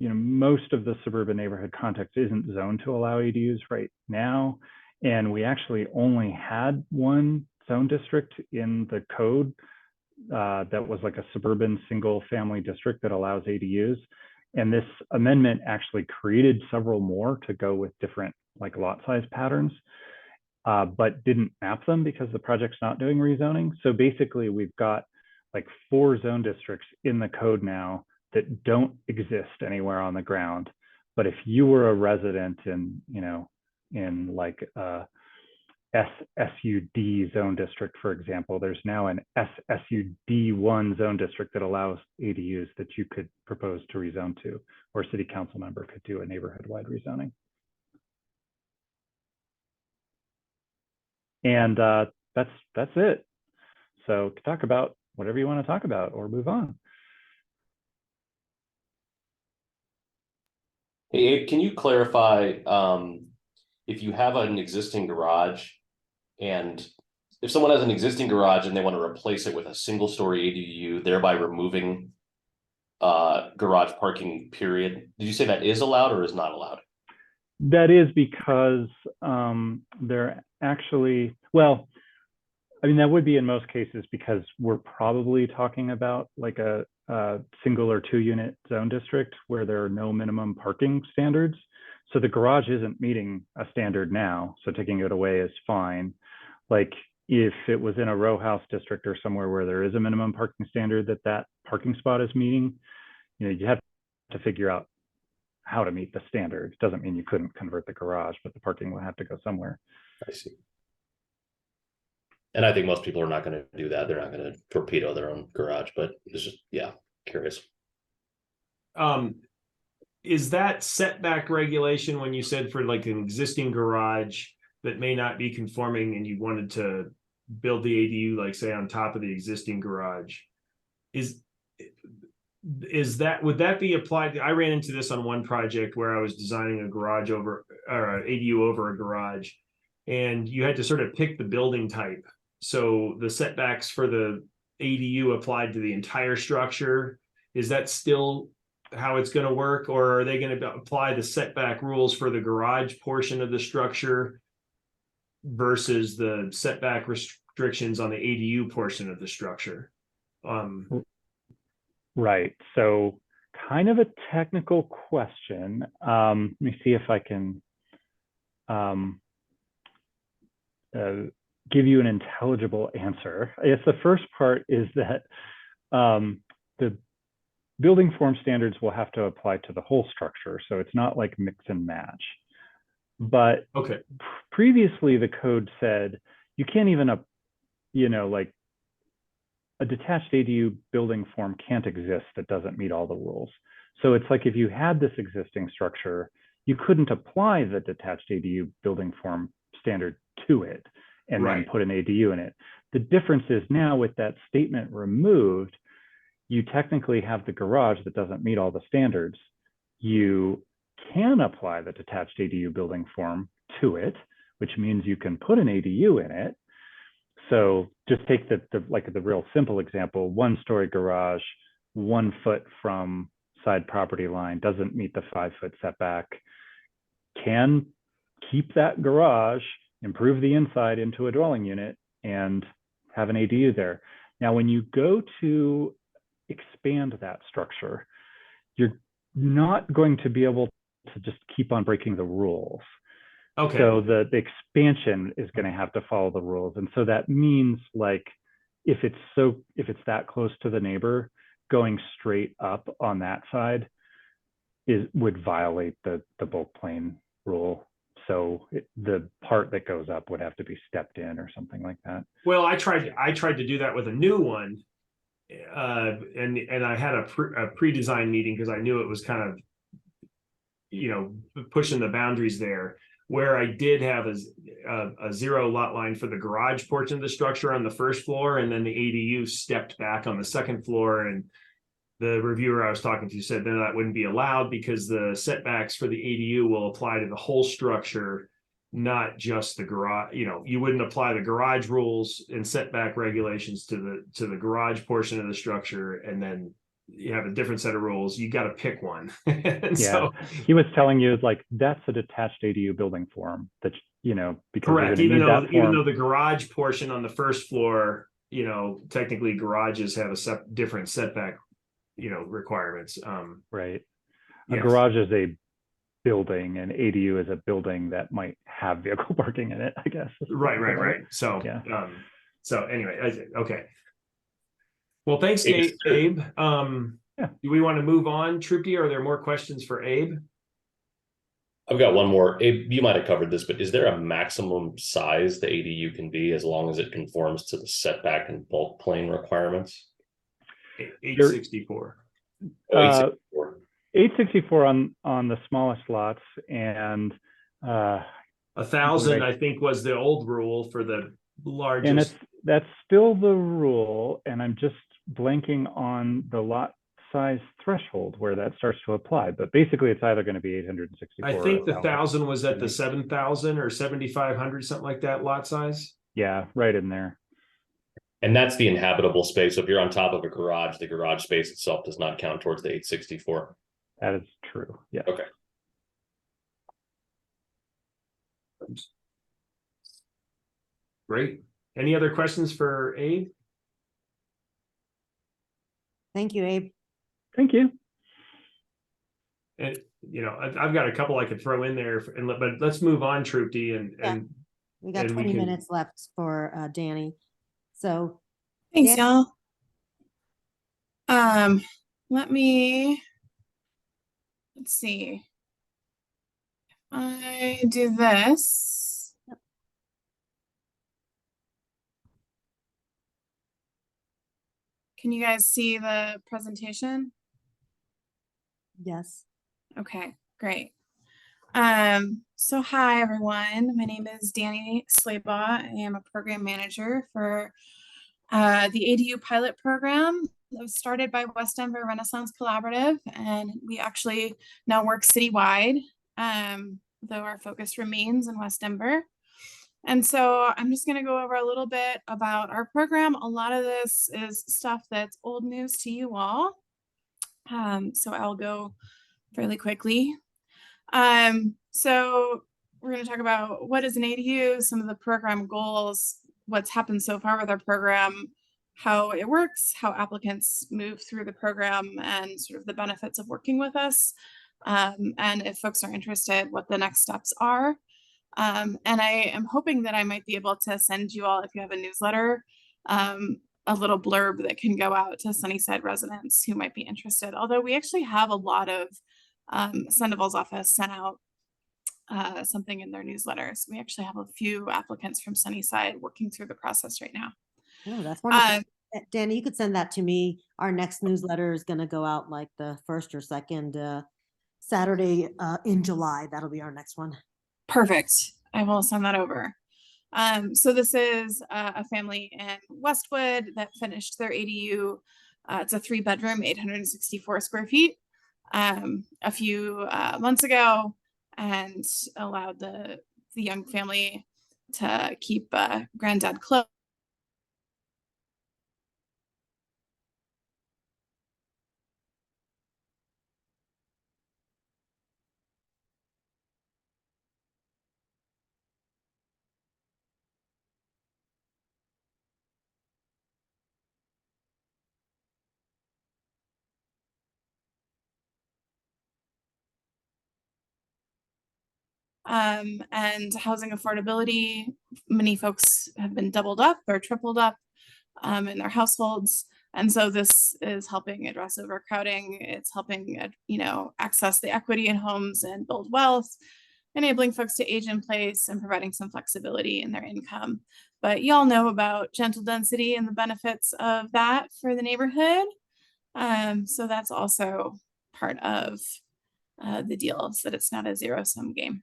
you know, most of the suburban neighborhood context isn't zoned to allow ADUs right now. And we actually only had one zone district in the code that was like a suburban single family district that allows ADUs. And this amendment actually created several more to go with different like lot size patterns, but didn't map them because the project's not doing rezoning. So basically we've got like 4 zone districts in the code now that don't exist anywhere on the ground. But if you were a resident in, you know, in like a SSUD zone district, for example, there's now an SSUD1 zone district that allows ADUs that you could propose to rezone to, or a city council member could do a neighborhood-wide rezoning. And that's it. So talk about whatever you want to talk about or move on. Hey, Abe, can you clarify if you have an existing garage, and if someone has an existing garage and they want to replace it with a single story ADU, thereby removing garage parking period, did you say that is allowed or is not allowed? That is because they're actually, well, I mean, that would be in most cases because we're probably talking about like a single or 2 unit zone district where there are no minimum parking standards. So the garage isn't meeting a standard now, so taking it away is fine. Like if it was in a row house district or somewhere where there is a minimum parking standard that parking spot is meeting, you know, you have to figure out how to meet the standard. It doesn't mean you couldn't convert the garage, but the parking will have to go somewhere. I see. And I think most people are not going to do that. They're not going to torpedo their own garage, but it's just, yeah, curious. Is that setback regulation when you said for like an existing garage that may not be conforming and you wanted to build the ADU, like say on top of the existing garage, would that be applied? I ran into this on one project where I was designing a garage over, or an ADU over a garage, and you had to sort of pick the building type. So the setbacks for the ADU applied to the entire structure. Is that still how it's going to work, or are they going to apply the setback rules for the garage portion of the structure versus the setback restrictions on the ADU portion of the structure? Right. So kind of a technical question. Let me see if I can give you an intelligible answer. I guess the first part is that building form standards will have to apply to the whole structure. So it's not like mix and match. But Okay. previously the code said you can't even, like a detached ADU building form can't exist that doesn't meet all the rules. So it's like if you had this existing structure, you couldn't apply the detached ADU building form standard to it and then put an ADU in it. The difference is now with that statement removed, you technically have the garage that doesn't meet all the standards. You can apply the detached ADU building form to it, which means you can put an ADU in it. So just take the real simple example, 1-story garage, 1 foot from side property line, doesn't meet the 5-foot setback, can keep that garage, improve the inside into a dwelling unit, and have an ADU there. Now, when you go to expand that structure, you're not going to be able to just keep on breaking the rules. Okay. So the expansion is going to have to follow the rules. And so that means like, if it's that close to the neighbor, going straight up on that side would violate the bulk plane rule. So the part that goes up would have to be stepped in or something like that. Well, I tried to do that with a new one. And I had a pre-design meeting because I knew it was kind of, pushing the boundaries there, where I did have a 0 lot line for the garage portion of the structure on the first floor, and then the ADU stepped back on the second floor. And the reviewer I was talking to said then that wouldn't be allowed because the setbacks for the ADU will apply to the whole structure, not just the garage. You wouldn't apply the garage rules and setback regulations to the garage portion of the structure, and then you have a different set of rules. You got to pick one. And Yeah, so he was telling you like that's a detached ADU building form that because correct. Even though the garage portion on the first floor, technically garages have a different setback, requirements. Right. A Yes. garage is a building, and ADU is a building that might have vehicle parking in it, I guess. Right. So, Yeah. So anyway, okay. Well, thanks, Abe. Abe. Yeah. Do we want to move on, Trupti? Are there more questions for Abe? I've got one more. Abe, you might have covered this, but is there a maximum size the ADU can be as long as it conforms to the setback and bulk plane requirements? 864. 864. 864 on the smallest lots, and 1,000, I think, was the old rule for the largest. and that's still the rule, and I'm just blanking on the lot size threshold where that starts to apply, but basically it's either going to be 864. I think the 1,000. 1,000 was at the 7,000 or 7,500, something like that lot size. Yeah, right in there. And that's the inhabitable space. So if you're on top of a garage, the garage space itself does not count towards the 864. That is true. Yeah. Okay. Great. Any other questions for Abe? Thank you, Abe. Thank you. And I've got a couple I could throw in there, but let's move on, Trupti, and We got And we 20 can- minutes left for Danny. So Thanks, Yeah. y'all. Let's see. I do this. Can you guys see the presentation? yes, Okay, great. So hi everyone. My name is Danny Slaybaugh. I am a program manager for the ADU pilot program that was started by West Denver Renaissance Collaborative, and we actually now work citywide, though our focus remains in West Denver. And so I'm just going to go over a little bit about our program. A lot of this is stuff that's old news to you all. So I'll go fairly quickly. So we're going to talk about what is an ADU, some of the program goals, what's happened so far with our program, how it works, how applicants move through the program, and sort of the benefits of working with us. And if folks are interested, what the next steps are. And I am hoping that I might be able to send you all, if you have a newsletter, a little blurb that can go out to Sunnyside residents who might be interested. Although we actually have a lot of Sandoval's office sent out something in their newsletters. We actually have a few applicants from Sunnyside working through the process right now. Oh, that's wonderful. Danny, you could send that to me. Our next newsletter is going to go out like the first or second Saturday in July. That'll be our next one. Perfect. I will send that over. So this is a family in Westwood that finished their ADU. It's a 3-bedroom, 864 square feet a few months ago, and allowed the young family to keep granddad close. And housing affordability, many folks have been doubled up or tripled up in their households. And so this is helping address overcrowding. It's helping, access the equity in homes and build wealth, enabling folks to age in place and providing some flexibility in their income. But y'all know about gentle density and the benefits of that for the neighborhood. So that's also part of the deal, so that it's not a zero-sum game.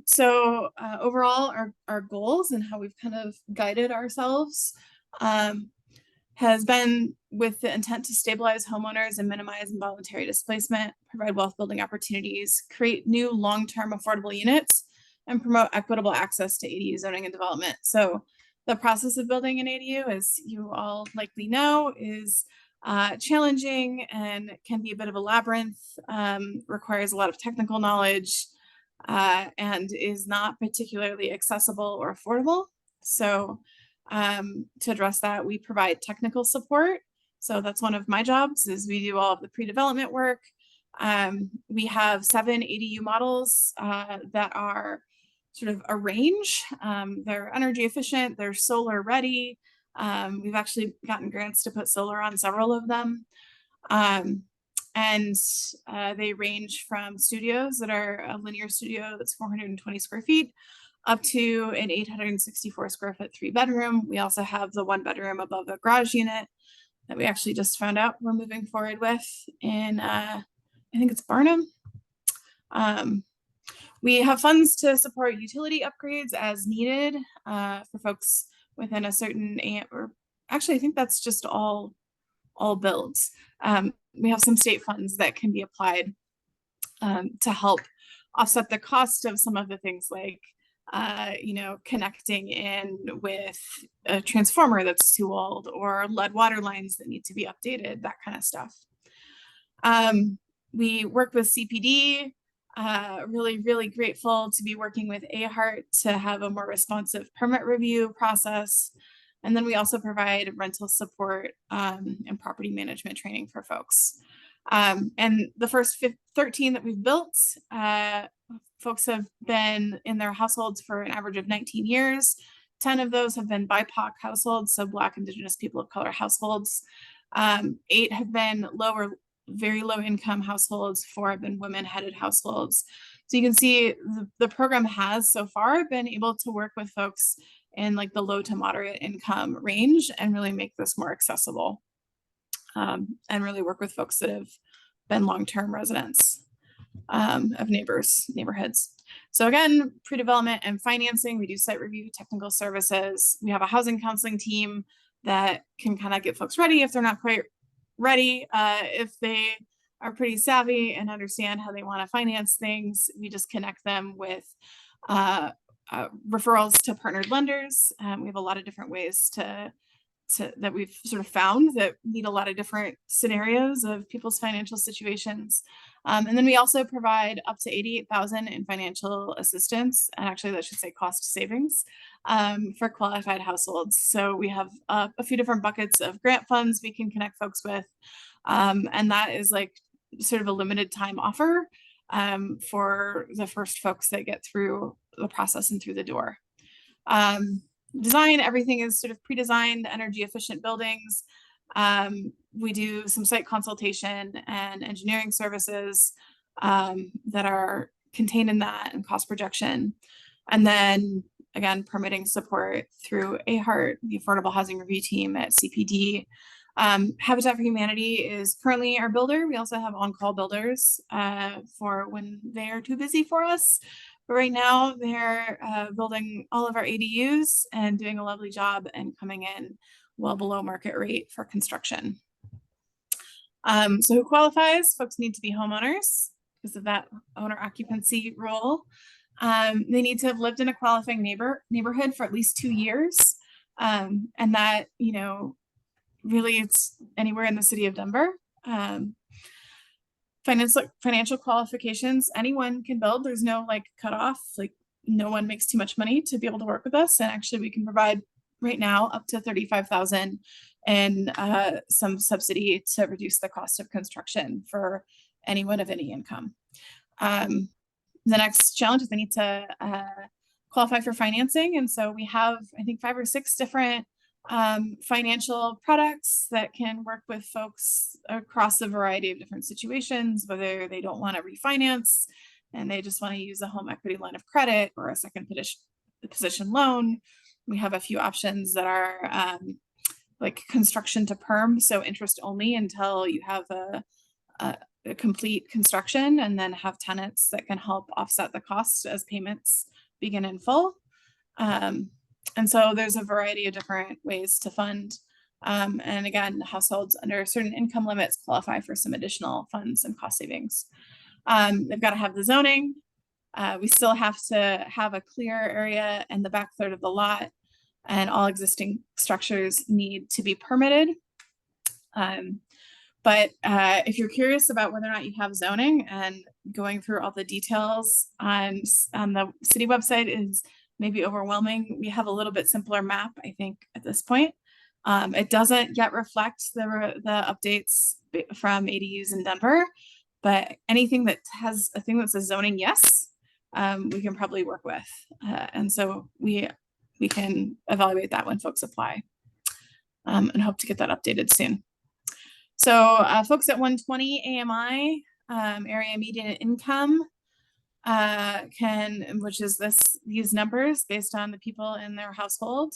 So overall, our goals and how we've kind of guided ourselves has been with the intent to stabilize homeowners and minimize involuntary displacement, provide wealth building opportunities, create new long-term affordable units, and promote equitable access to ADU zoning and development. So the process of building an ADU, as you all likely know, is challenging and can be a bit of a labyrinth, requires a lot of technical knowledge, and is not particularly accessible or affordable. So to address that, we provide technical support. So that's one of my jobs, is we do all of the pre-development work. We have 7 ADU models that are sort of a range. They're energy efficient, they're solar ready. We've actually gotten grants to put solar on several of them. And they range from studios that are a linear studio that's 420 square feet up to an 864 square foot 3-bedroom. We also have the 1-bedroom above the garage unit that we actually just found out we're moving forward with in, I think it's Barnum. We have funds to support utility upgrades as needed for folks within a certain, or actually I think that's just all builds. We have some state funds that can be applied to help offset the cost of some of the things like, connecting in with a transformer that's too old, or lead water lines that need to be updated, that kind of stuff. We work with CPD, really, really grateful to be working with AHART to have a more responsive permit review process. And then we also provide rental support and property management training for folks. And the first 13 that we've built, folks have been in their households for an average of 19 years. 10 of those have been BIPOC households, so Black, Indigenous, people of color households. 8 have been very low income households. 4 have been women-headed households. So you can see the program has so far been able to work with folks in like the low to moderate income range and really make this more accessible, and really work with folks that have been long-term residents of neighborhoods. So again, pre-development and financing, we do site review, technical services. We have a housing counseling team that can kind of get folks ready if they're not quite ready. If they are pretty savvy and understand how they want to finance things, we just connect them with referrals to partnered lenders. We have a lot of different ways that we've sort of found that meet a lot of different scenarios of people's financial situations. And then we also provide up to $88,000 in financial assistance, and actually that should say cost savings, for qualified households. So we have a few different buckets of grant funds we can connect folks with. And that is like sort of a limited time offer for the first folks that get through the process and through the door. design. Everything is sort of pre-designed, energy efficient buildings. We do some site consultation and engineering services that are contained in that, and cost projection. And then again, permitting support through AHART, the Affordable Housing Review Team at CPD. Habitat for Humanity is currently our builder. We also have on-call builders for when they are too busy for us. But right now they're building all of our ADUs and doing a lovely job and coming in well below market rate for construction. So who qualifies? Folks need to be homeowners because of that owner occupancy rule. They need to have lived in a qualifying neighborhood for at least 2 years. And that, you know, really it's anywhere in the city of Denver. Financial qualifications, anyone can build. There's no like cutoff, like no one makes too much money to be able to work with us. And actually we can provide right now up to $35,000 and some subsidy to reduce the cost of construction for anyone of any income. The next challenge is they need to qualify for financing. And so we have, I think, 5 or 6 different financial products that can work with folks across a variety of different situations, whether they don't want to refinance and they just want to use a home equity line of credit or a second position loan. We have a few options that are like construction to perm, so interest only until you have a complete construction, and then have tenants that can help offset the cost as payments begin in full. And so there's a variety of different ways to fund. And again, households under certain income limits qualify for some additional funds and cost savings. They've got to have the zoning. We still have to have a clear area in the back third of the lot, and all existing structures need to be permitted. But if you're curious about whether or not you have zoning, and going through all the details on the city website is maybe overwhelming, we have a little bit simpler map, I think, at this point. It doesn't yet reflect the updates from ADUs in Denver, but anything that has a thing that says zoning yes, we can probably work with. And so we can evaluate that when folks apply, and hope to get that updated soon. So folks at 120 AMI, area median income, which is these numbers based on the people in their household,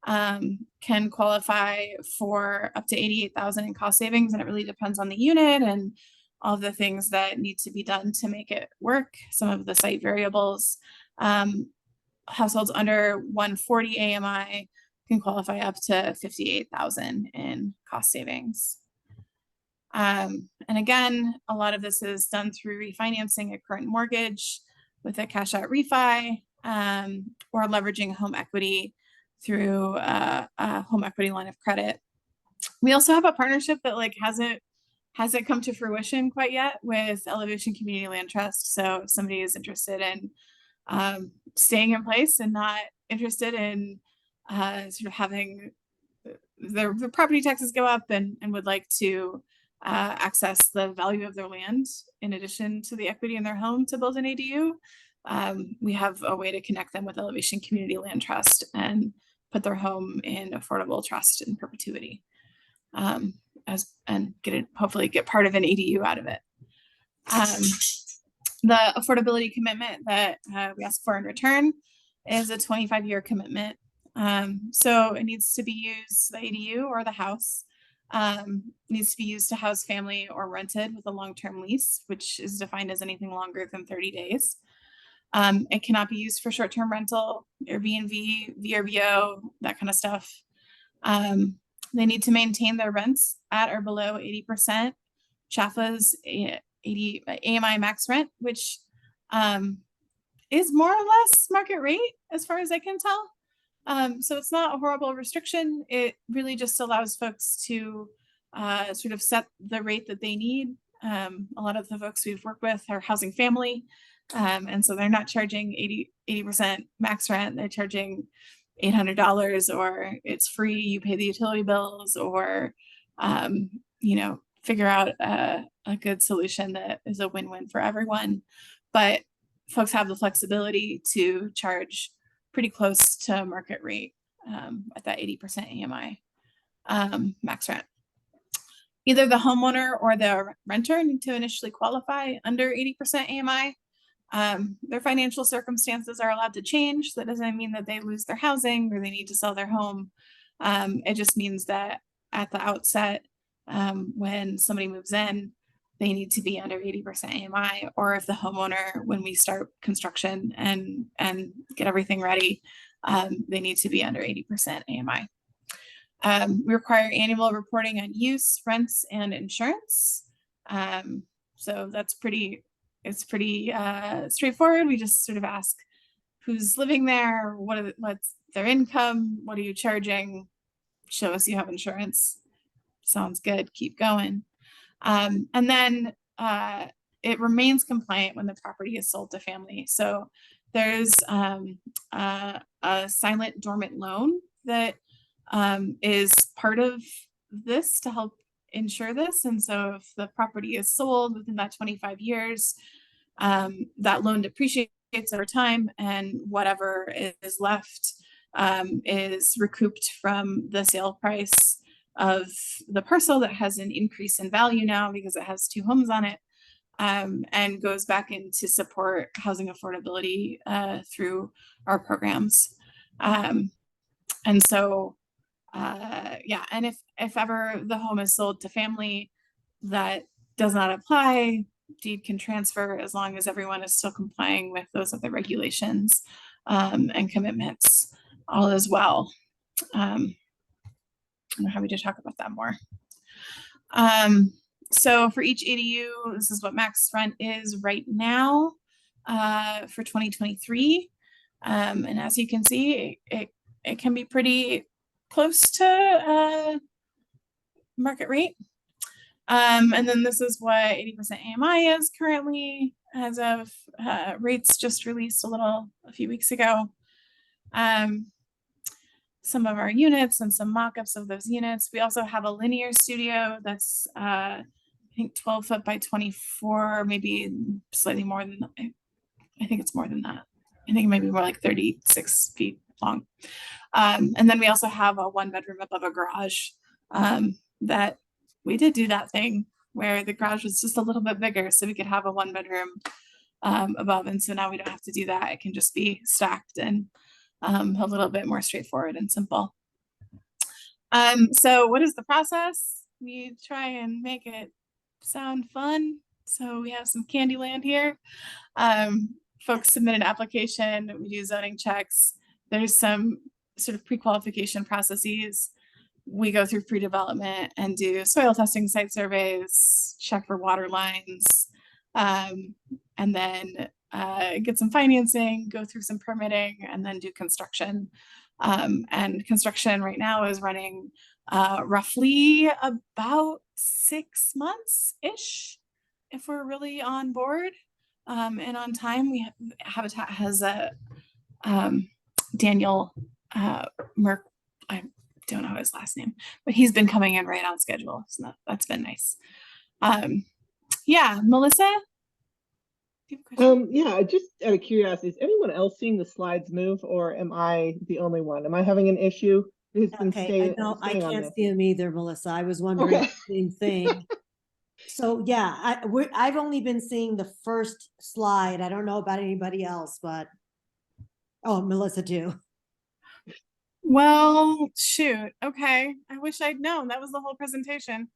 can qualify for up to 88,000 in cost savings. And it really depends on the unit and all the things that need to be done to make it work. Some of the site variables. Households under 140 AMI can qualify up to 58,000 in cost savings. And again, a lot of this is done through refinancing a current mortgage with a cash out refi, or leveraging home equity through a home equity line of credit. We also have a partnership that like hasn't come to fruition quite yet with Elevation Community Land Trust. So if somebody is interested in staying in place and not interested in sort of having their property taxes go up and would like to access the value of their land in addition to the equity in their home to build an ADU, we have a way to connect them with Elevation Community Land Trust and put their home in affordable trust in perpetuity, and hopefully get part of an ADU out of it. The affordability commitment that we ask for in return is a 25-year commitment. So it needs to be used, the ADU or the house, needs to be used to house family or rented with a long-term lease, which is defined as anything longer than 30 days. It cannot be used for short-term rental, Airbnb, VRBO, that kind of stuff. They need to maintain their rents at or below 80%. Chafa's 80 AMI max rent, which is more or less market rate as far as I can tell. So it's not a horrible restriction. It really just allows folks to sort of set the rate that they need. A lot of the folks we've worked with are housing family. And so they're not charging 80% max rent. They're charging $800, or it's free, you pay the utility bills, or, figure out a good solution that is a win-win for everyone. But folks have the flexibility to charge pretty close to market rate at that 80% AMI max rent. Either the homeowner or the renter need to initially qualify under 80% AMI. Their financial circumstances are allowed to change. That doesn't mean that they lose their housing or they need to sell their home. It just means that at the outset, when somebody moves in, they need to be under 80% AMI, or if the homeowner, when we start construction and get everything ready, they need to be under 80% AMI. We require annual reporting on use, rents, and insurance. So it's pretty straightforward. We just sort of ask who's living there, what's their income, what are you charging, show us you have insurance. Sounds good, keep going. And then it remains compliant when the property is sold to family. So there's a silent dormant loan that is part of this to help ensure this. And so if the property is sold within that 25 years, that loan depreciates over time, and whatever is left is recouped from the sale price of the parcel that has an increase in value now because it has 2 homes on it, and goes back in to support housing affordability through our programs. And so yeah, and if ever the home is sold to family, that does not apply. Deed can transfer as long as everyone is still complying with those other regulations and commitments, all as well. I'm happy to talk about that more. So for each ADU, this is what max rent is right now for 2023. And as you can see, it can be pretty close to market rate. And then this is what 80% AMI is currently as of rates just released a few weeks ago. Some of our units and some mock-ups of those units. We also have a linear studio that's I think 12 foot by 24, maybe slightly more than, I think it's more than that. I think it might be more like 36 feet long. And then we also have a 1-bedroom above a garage that we did do that thing where the garage was just a little bit bigger so we could have a 1-bedroom above. And so now we don't have to do that. It can just be stacked and a little bit more straightforward and simple. So what is the process? We try and make it sound fun. So we have some Candyland here. Folks submit an application, we do zoning checks. There's some sort of pre-qualification processes. We go through pre-development and do soil testing, site surveys, check for water lines, and then get some financing, go through some permitting, and then do construction. And construction right now is running roughly about 6 months-ish, if we're really on board and on time. We Habitat has a Daniel Merck, I don't know his last name, but he's been coming in right on schedule. So that's been nice. Yeah, Melissa? Do you have a question? Yeah, just out of curiosity, is anyone else seeing the slides move, or am I the only one? Am I having an issue? Okay, I can't see them either, Melissa. I was wondering Okay. the same thing. So yeah, I've only been seeing the first slide. I don't know about anybody else, but oh, Melissa too. Well, shoot. Okay. I wish I'd known. That was the whole presentation.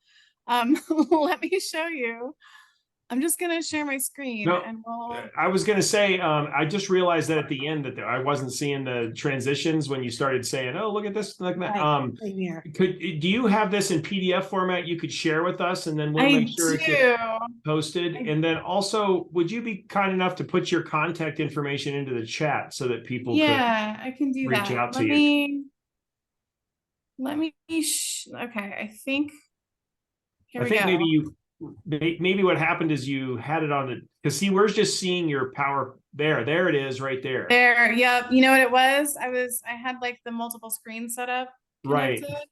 Let me show you. I'm just gonna share my screen No, and we'll. I was gonna say, I just realized that at the end that I wasn't seeing the transitions when you started saying, "Oh, look at this," like that. Right, same here. Do you have this in PDF format you could share with us, and then we'll I make sure it gets do. posted? And then also, would you be kind enough to put your contact information into the chat so that people could Yeah, I can do reach that. out to Let you? me. Okay, I think. Here I we think go. maybe what happened is you had it on the, because see, we're just seeing your power there. There it is, right there. There, yep. You know what it was? I had like the multiple screens set up Right. connected,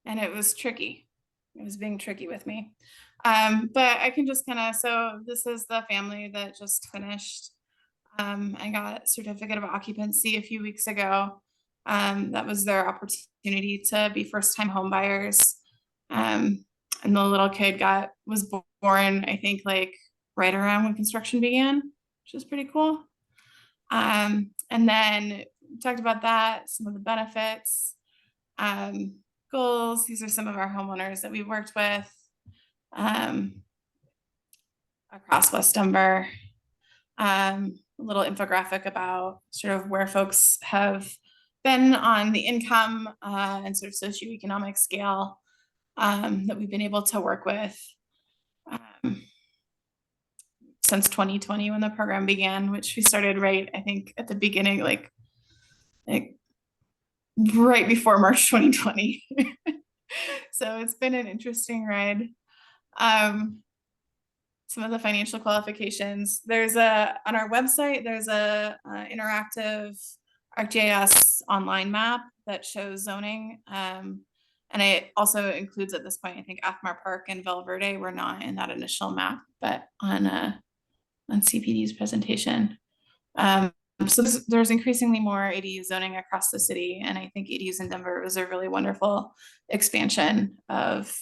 and it was tricky. It was being tricky with me. But I can just kind of, so this is the family that just finished. I got certificate of occupancy a few weeks ago. That was their opportunity to be first-time home buyers. And the little kid was born, I think, like right around when construction began, which is pretty cool. And then we talked about that, some of the benefits, goals. These are some of our homeowners that we've worked with across West Denver. A little infographic about sort of where folks have been on the income and sort of socioeconomic scale that we've been able to work with since 2020 when the program began, which we started right, I think, at the beginning, like right before March 2020. So it's been an interesting ride. Some of the financial qualifications. On our website, there's a interactive ArcGIS online map that shows zoning. And it also includes at this point, I think Athmar Park and Valverde were not in that initial map, but on CPD's presentation. So there's increasingly more ADU zoning across the city. And I think ADUs in Denver was a really wonderful expansion of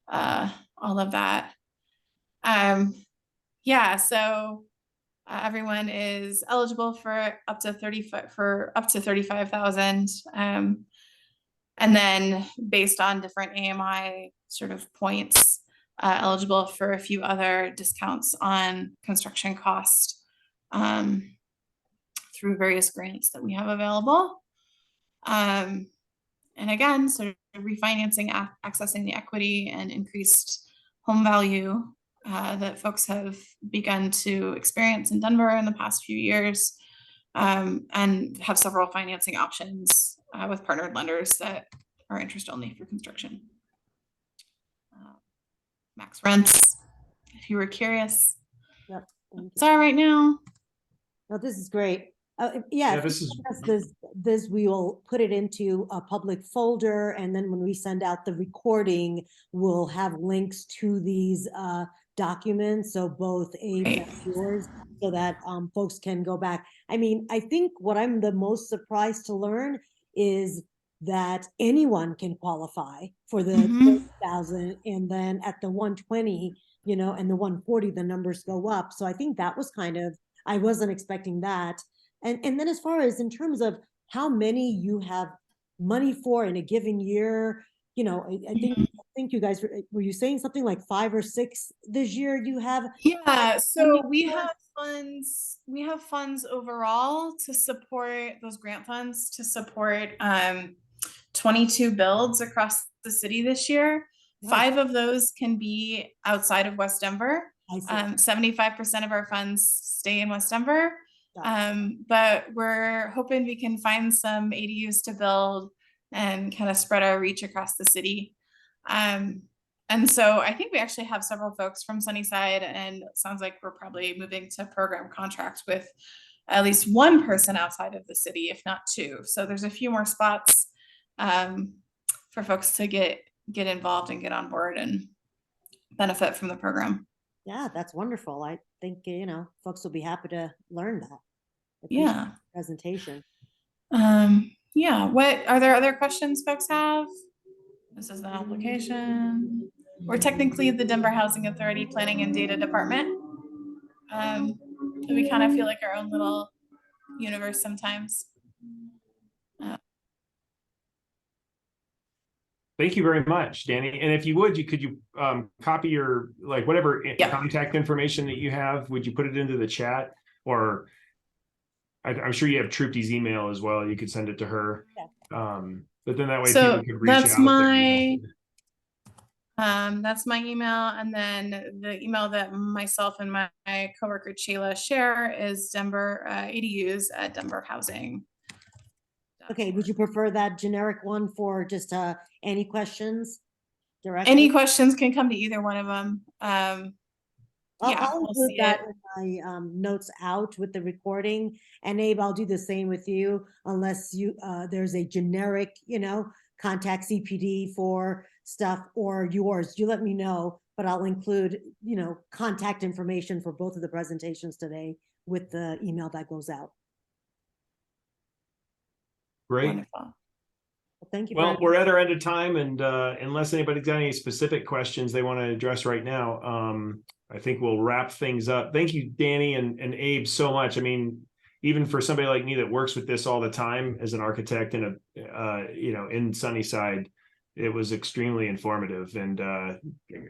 all of that. Yeah, so everyone is eligible for up to 35,000. And then based on different AMI sort of points, eligible for a few other discounts on construction cost through various grants that we have available. And again, sort of refinancing, accessing the equity and increased home value that folks have begun to experience in Denver in the past few years, and have several financing options with partnered lenders that are interest only for construction. Max rents, if you were curious. Yep. It's all right now. No, this is great. Yeah, this is this we will put it into a public folder, and then when we send out the recording, we'll have links to these documents, so both Abe and yours, so that folks can go back. I mean, I think what I'm the most surprised to learn is that anyone can qualify for the 30,000, and then at the 120, you know, and the 140, the numbers go up. So I think that was kind of, I wasn't expecting that. And then as far as in terms of how many you have money for in a given year, you know, I think you guys were you saying something like 5 or 6 this year you have? Yeah, so we have funds overall to support those grant funds to support 22 builds across the city this year. Nice. 5 of those can be outside of West Denver. 75% of our funds stay in West Denver. But we're hoping we can find some ADUs to build and kind of spread our reach across the city. And so I think we actually have several folks from Sunnyside, and it sounds like we're probably moving to program contracts with at least one person outside of the city, if not 2. So there's a few more spots for folks to get involved and get on board and benefit from the program. Yeah, that's wonderful. I think, you know, folks will be happy to learn that. Yeah. Presentation. Yeah. What are there other questions folks have? This is the application. We're technically the Denver Housing Authority Planning and Data Department. We kind of feel like our own little universe sometimes. Thank you very much, Danny. And if you would, could you copy your, like, whatever contact information that you have, would you put it into the chat? Or I'm sure you have Trupti's email as well. You could send it to her. Yeah. But then that way people could reach out. That's my email. And then the email that myself and my coworker Chayla share is Denver ADUs at Denver Housing. Okay, would you prefer that generic one for just any questions directly? Any questions can come to either one of them. I'll include that in my notes out with the recording. And Abe, I'll do the same with you, unless you there's a generic, you know, contact CPD for stuff, or yours. You let me know, but I'll include, you know, contact information for both of the presentations today with the email that goes out. Great. Wonderful. Thank you. Well, very we're much. at our end of time, and unless anybody's got any specific questions they want to address right now, I think we'll wrap things up. Thank you, Danny and Abe, so much. I mean, even for somebody like me that works with this all the time as an architect and in Sunnyside, it was extremely informative, and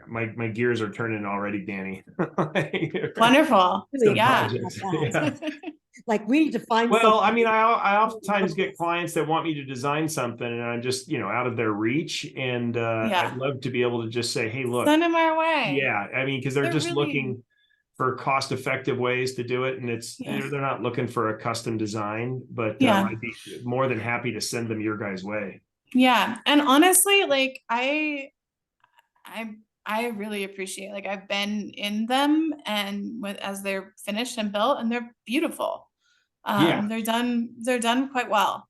my gears are turning already, Danny. Wonderful. Really Yeah. Projects. about Yeah. Like we need to find. Well, I something- mean, I oftentimes get clients that want me to design something and I'm just, out of their reach. And Yeah. I'd love to be able to just say, hey, look, Send them our way. yeah, I mean, because they're They're just really- looking for cost-effective ways to do it. And Yeah. they're not looking for a custom design, but Yeah. I'd be more than happy to send them your guys' way. Yeah. And honestly, like I really appreciate, like I've been in them and as they're finished and built, and they're beautiful. Yeah. They're done quite well.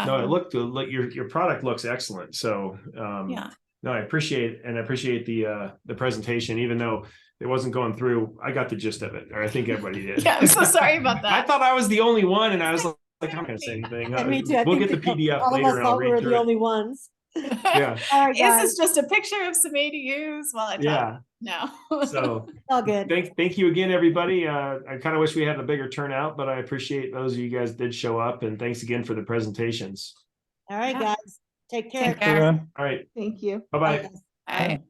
No, it looked like your product looks excellent. So Yeah. no, I appreciate the presentation, even though it wasn't going through. I got the gist of it, or I think everybody did. Yeah, I'm so sorry about that. I thought I was the only one, and I was like I'm not gonna say anything. And me too. I We'll think get the that PDF all of later us and I'll thought we read were through the it. only ones. Yeah. All right, Is guys. this just a picture of some ADUs while I talk? Yeah. No. So All good. thank you again, everybody. I kind of wish we had a bigger turnout, but I appreciate those of you guys did show up, and thanks again for the presentations. All right, Yeah. guys. Take care. Take care. Everyone. All right. Thank you. Bye-bye. Bye, guys. Bye.